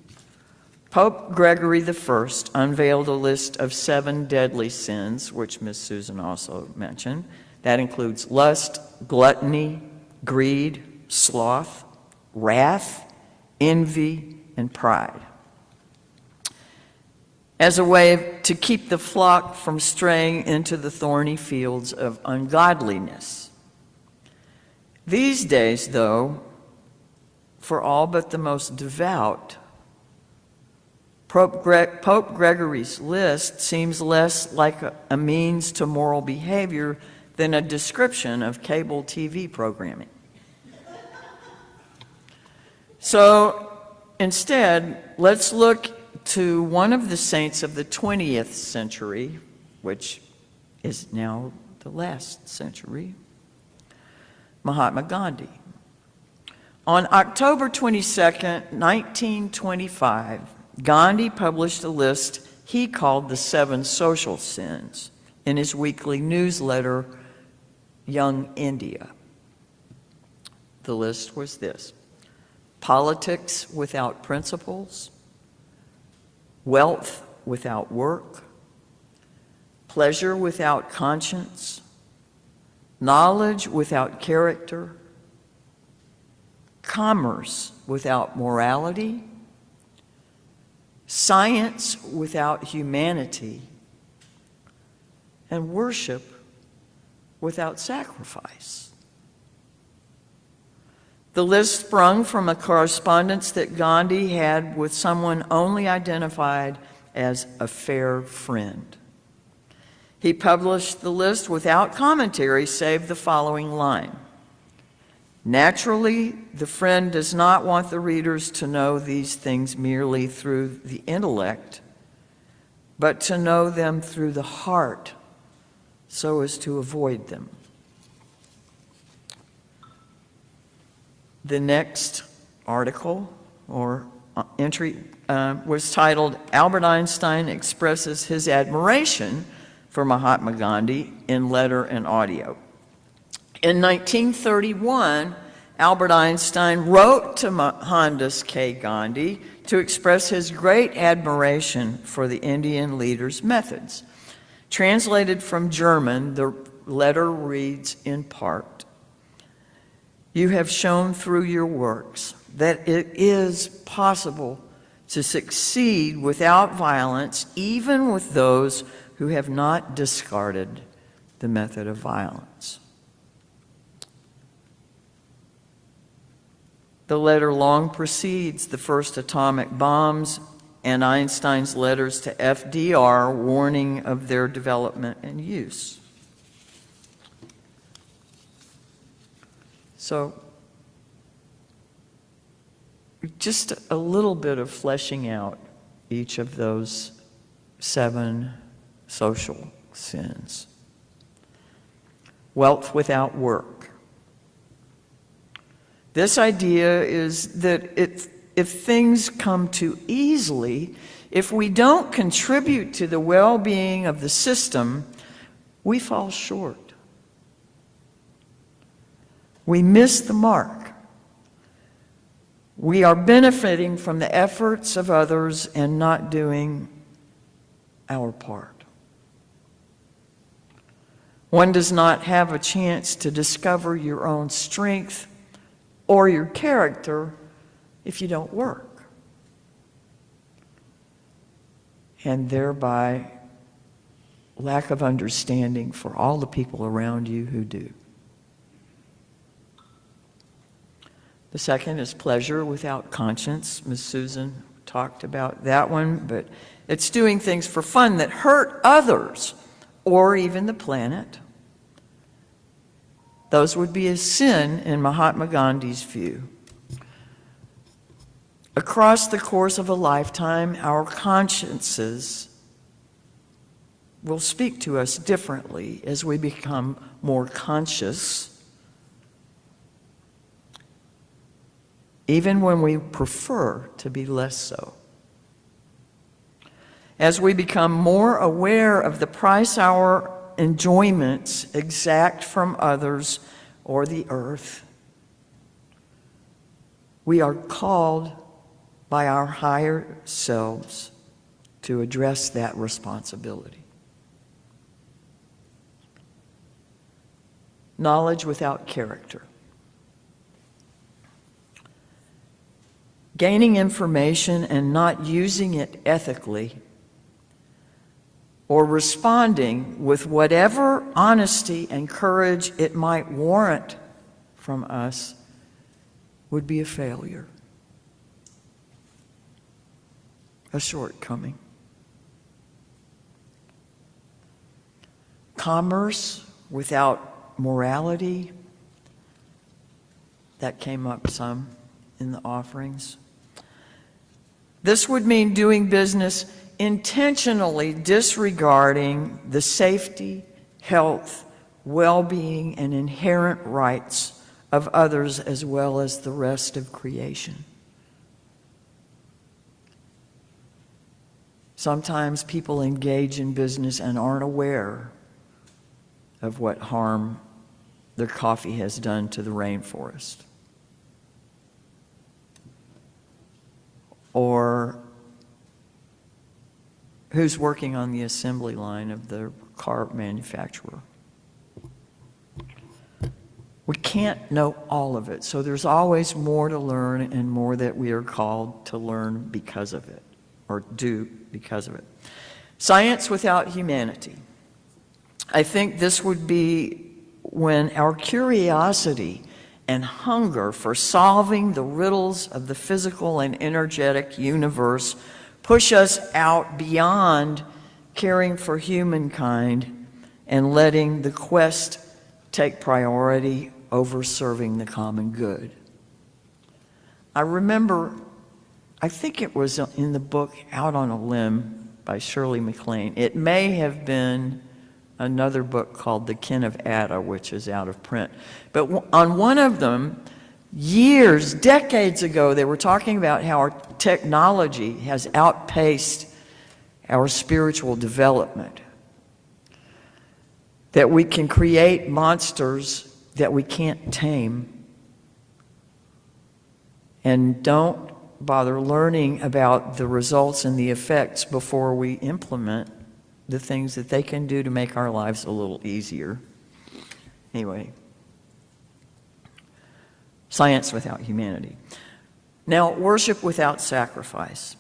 Pope Gregory I unveiled a list of 7 deadly sins, which Miss Susan also mentioned. That includes lust, gluttony, greed, sloth, wrath, envy, and pride, as a way to keep the flock from straying into the thorny fields of ungodliness. These days, though, for all but the most devout, Pope Gregory's list seems less like a means to moral behavior than a description of cable TV programming. So instead, let's look to one of the saints of the 20th century, which is now the last century, Mahatma Gandhi. On October 22nd, 1925, Gandhi published a list he called the 7 Social Sins in his weekly newsletter, Young India. The list was this: politics without principles, wealth without work, pleasure without conscience, knowledge without character, commerce without morality, science without humanity, and worship without sacrifice. The list sprung from a correspondence that Gandhi had with someone only identified as a fair friend. He published the list without commentary, save the following line: naturally, the friend does not want the readers to know these things merely through the intellect, but to know them through the heart, so as to avoid them. The next article or entry was titled, Albert Einstein Expresses His Admiration for Mahatma Gandhi in Letter and Audio. In 1931, Albert Einstein wrote to Mohandas K. Gandhi to express his great admiration for the Indian leader's methods. Translated from German, the letter reads in part, "You have shown through your works that it is possible to succeed without violence, even with those who have not discarded the method of violence." The letter long precedes the first atomic bombs and Einstein's letters to FDR warning of their development and use. So, just a little bit of fleshing out each of those 7 social sins. Wealth without work. This idea is that if things come too easily, if we don't contribute to the well-being of the system, we fall short. We miss the mark. We are benefiting from the efforts of others and not doing our part. One does not have a chance to discover your own strength or your character if you don't work. And thereby, lack of understanding for all the people around you who do. The second is pleasure without conscience. Ms. Susan talked about that one, but it's doing things for fun that hurt others or even the planet. Those would be a sin in Mahatma Gandhi's view. Across the course of a lifetime, our consciences will speak to us differently as we become more conscious, even when we prefer to be less so. As we become more aware of the price our enjoyments exact from others or the earth, we are called by our higher selves to address that responsibility. Knowledge without character. Gaining information and not using it ethically, or responding with whatever honesty and courage it might warrant from us, would be a failure, a shortcoming. Commerce without morality, that came up some in the offerings. This would mean doing business intentionally disregarding the safety, health, well-being, and inherent rights of others as well as the rest of creation. Sometimes people engage in business and aren't aware of what harm their coffee has done to the rainforest, or who's working on the assembly line of the car manufacturer. We can't know all of it, so there's always more to learn and more that we are called to learn because of it, or do because of it. Science without humanity. I think this would be when our curiosity and hunger for solving the riddles of the physical and energetic universe push us out beyond caring for humankind and letting the quest take priority over serving the common good. I remember, I think it was in the book Out on a Limb by Shirley MacLaine. It may have been another book called The Kin of Ada, which is out of print. But on one of them, years, decades ago, they were talking about how our technology has outpaced our spiritual development. That we can create monsters that we can't tame, and don't bother learning about the results and the effects before we implement the things that they can do to make our lives a little easier. Anyway. Science without humanity. Now, worship without sacrifice.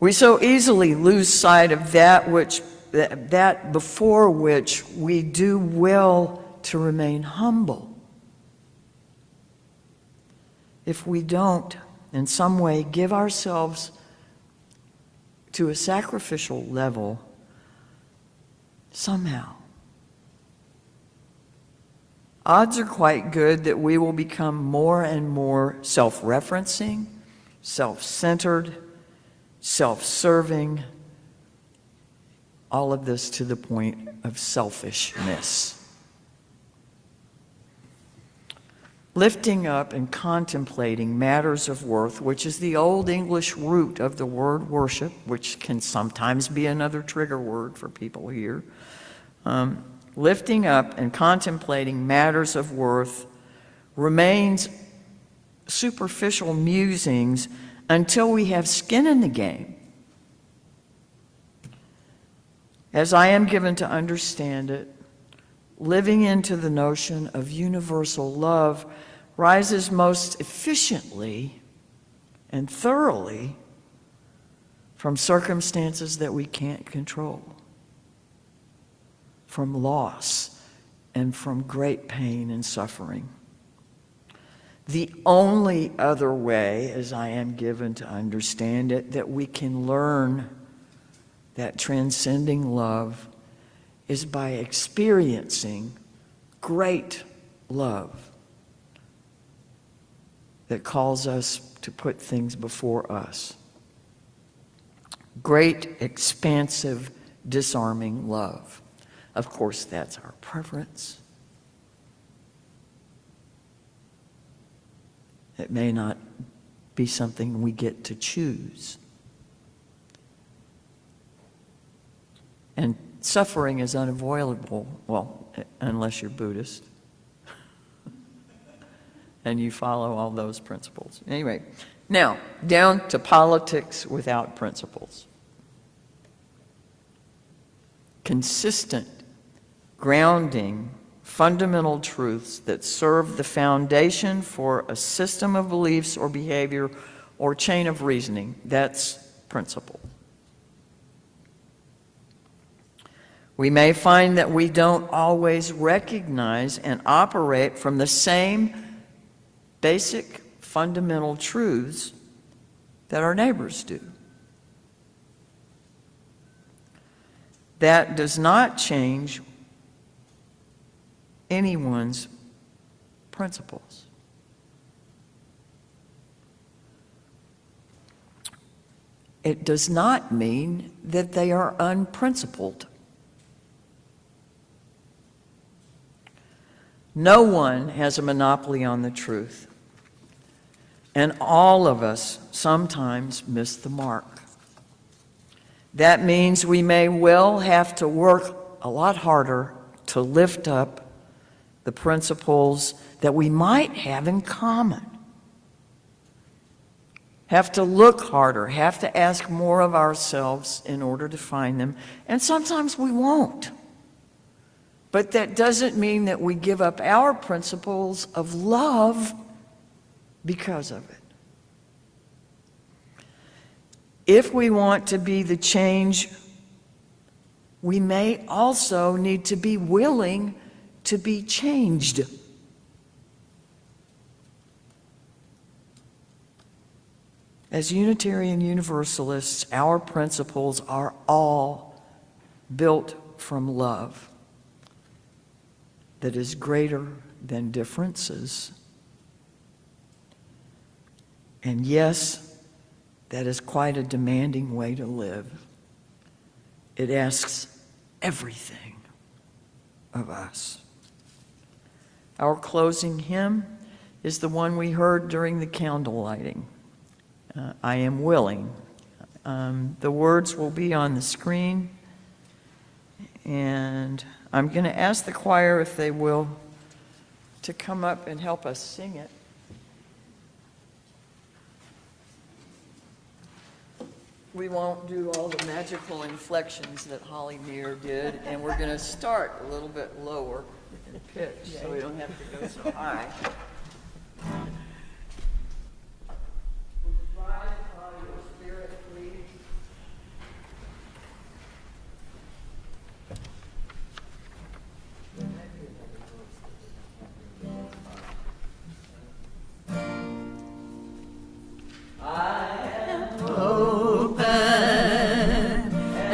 We so easily lose sight of that before which we do well to remain humble. If we don't, in some way, give ourselves to a sacrificial level, somehow, odds are quite good that we will become more and more self-referencing, self-centered, self-serving, all of this to the point of selfishness. Lifting up and contemplating matters of worth, which is the old English root of the word worship, which can sometimes be another trigger word for people here. Lifting up and contemplating matters of worth remains superficial musings until we have skin in the game. As I am given to understand it, living into the notion of universal love rises most efficiently and thoroughly from circumstances that we can't control, from loss and from great pain and suffering. The only other way, as I am given to understand it, that we can learn that transcending love is by experiencing great love that calls us to put things before us. Great, expansive, disarming love. Of course, that's our preference. It may not be something we get to choose. And suffering is unavoidable, well, unless you're Buddhist and you follow all those principles. Anyway, now, down to politics without principles. Consistent, grounding, fundamental truths that serve the foundation for a system of beliefs or behavior or chain of reasoning. That's principle. We may find that we don't always recognize and operate from the same basic fundamental truths that our neighbors do. That does not change anyone's principles. It does not mean that they are unprincipled. No one has a monopoly on the truth, and all of us sometimes miss the mark. That means we may well have to work a lot harder to lift up the principles that we might have in common. Have to look harder, have to ask more of ourselves in order to find them, and sometimes we won't. But that doesn't mean that we give up our principles of love because of it. If we want to be the change, we may also need to be willing to be changed. As Unitarian Universalists, our principles are all built from love that is greater than differences. And yes, that is quite a demanding way to live. It asks everything of us. Our closing hymn is the one we heard during the candle lighting. I am willing. The words will be on the screen, and I'm going to ask the choir if they will to come up and help us sing it. We won't do all the magical inflections that Holly Meir did, and we're going to start a little bit lower in pitch so we don't have to go so high. Would you rise by your spirit, please?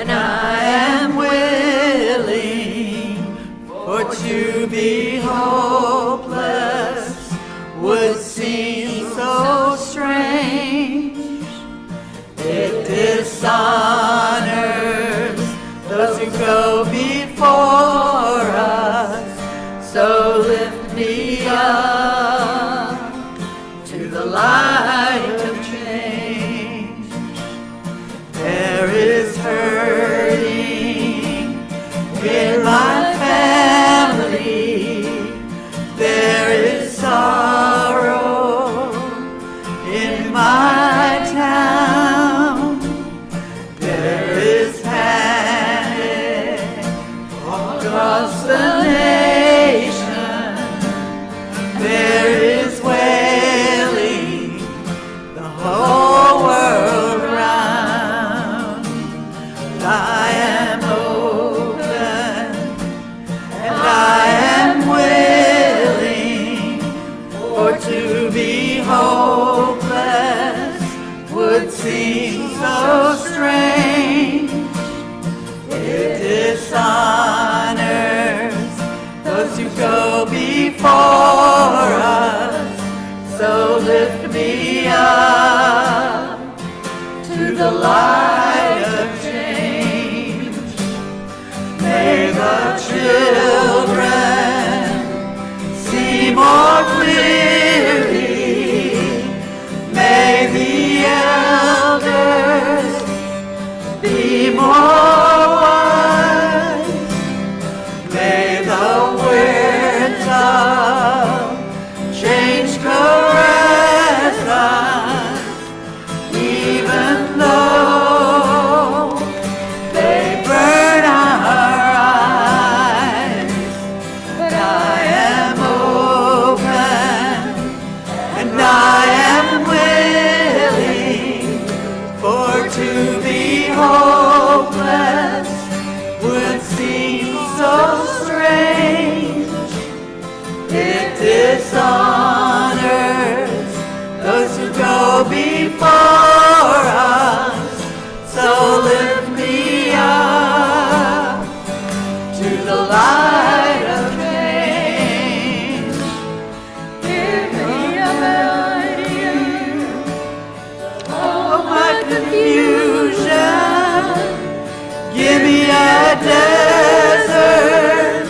And I am willing, for to be hopeless would seem so strange. It dishonors those who go before us, so lift me up to the light of change. There is hurting in my family, there is sorrow in my town, there is panic across the nation, there is to be hopeless would seem so strange. It dishonors those who go before us. So lift me up to the light of change. May the children see more clearly. May the elders be more wise. May the words of change caress us, even though they burn our eyes. But I am open and I am willing, for to be hopeless would seem so strange. It dishonors those who go before us. So lift me up to the light of change. Give me a melody of my confusion. Give me a desert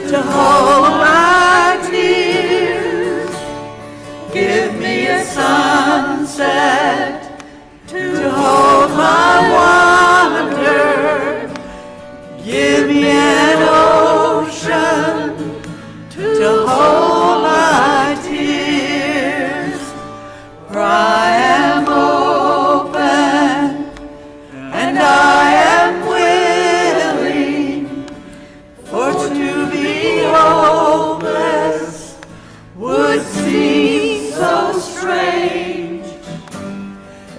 to hold my tears. Give me a sunset to hold my wonder. Give me an ocean to hold my tears. For I am open and I am willing, for to be hopeless would seem so strange.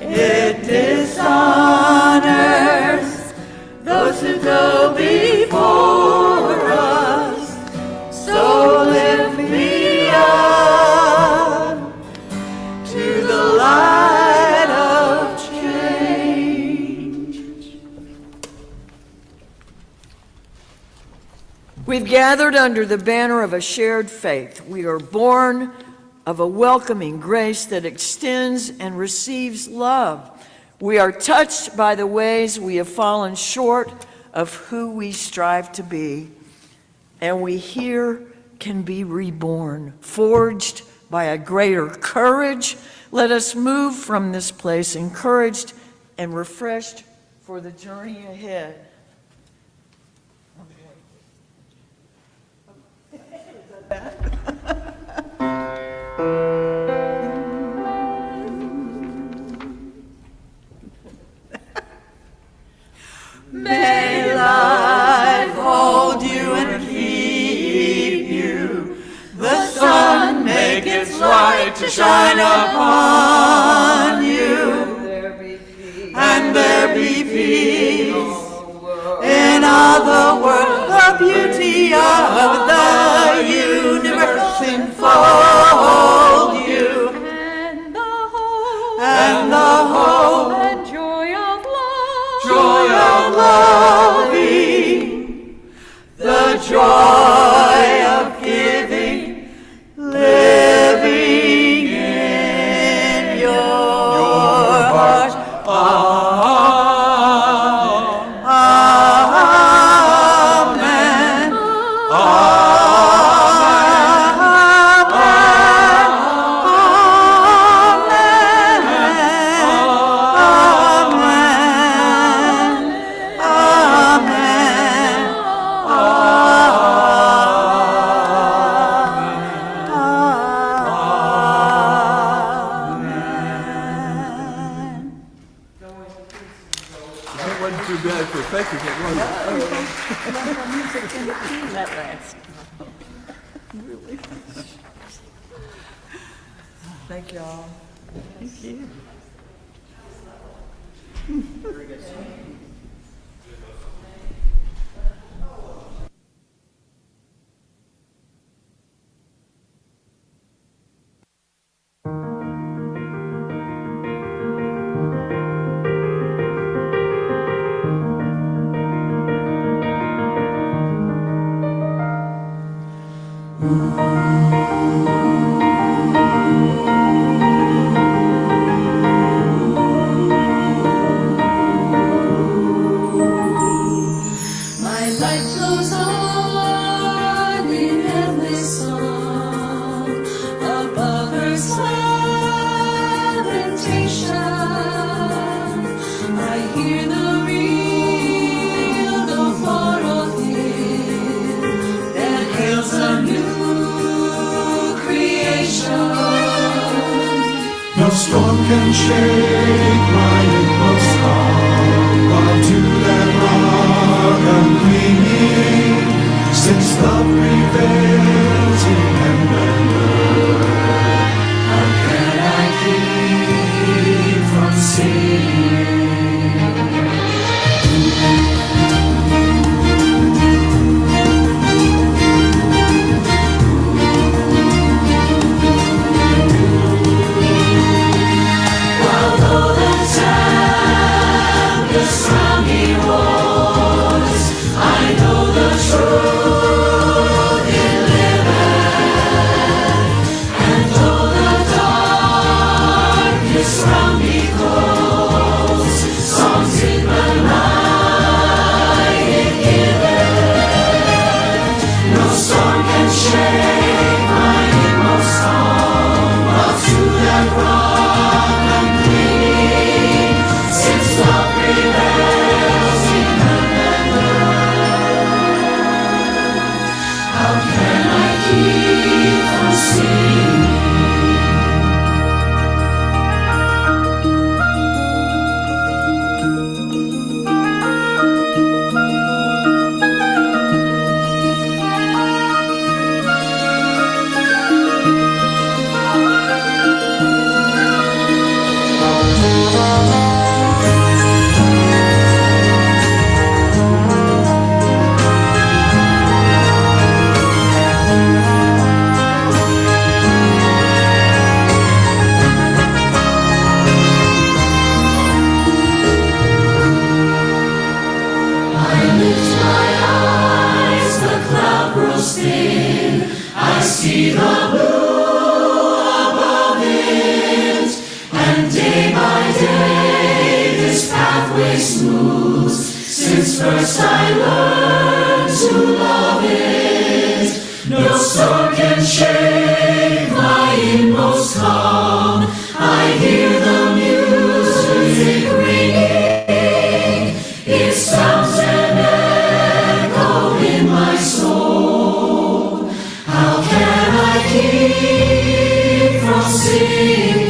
It dishonors those who go before us. So lift me up to the light of change. We've gathered under the banner of a shared faith. We are born of a welcoming grace that extends and receives love. We are touched by the ways we have fallen short of who we strive to be, and we here can be reborn, forged by a greater courage. Let us move from this place encouraged and refreshed for the journey ahead. May life hold you and keep you. The sun make its light to shine upon you. And there be peace in all the world. The beauty of the universe enfold you. And the hope and joy of love. joy of loving, the joy of giving, living in your heart. Amen. That wasn't too bad for faking it, was it? Thank y'all. Thank you. I hear the real, the far off hymn that hails a new creation. No storm can shake my inmost calm, while to that rock I'm clinging, since love prevails in heaven and earth. How can I keep from singing? I see the blue above it, and day by day this pathway smooths, since first I learned to love it. No storm can shake my inmost calm. I hear the music ringing, it sounds an echo in my soul. How can I keep from singing?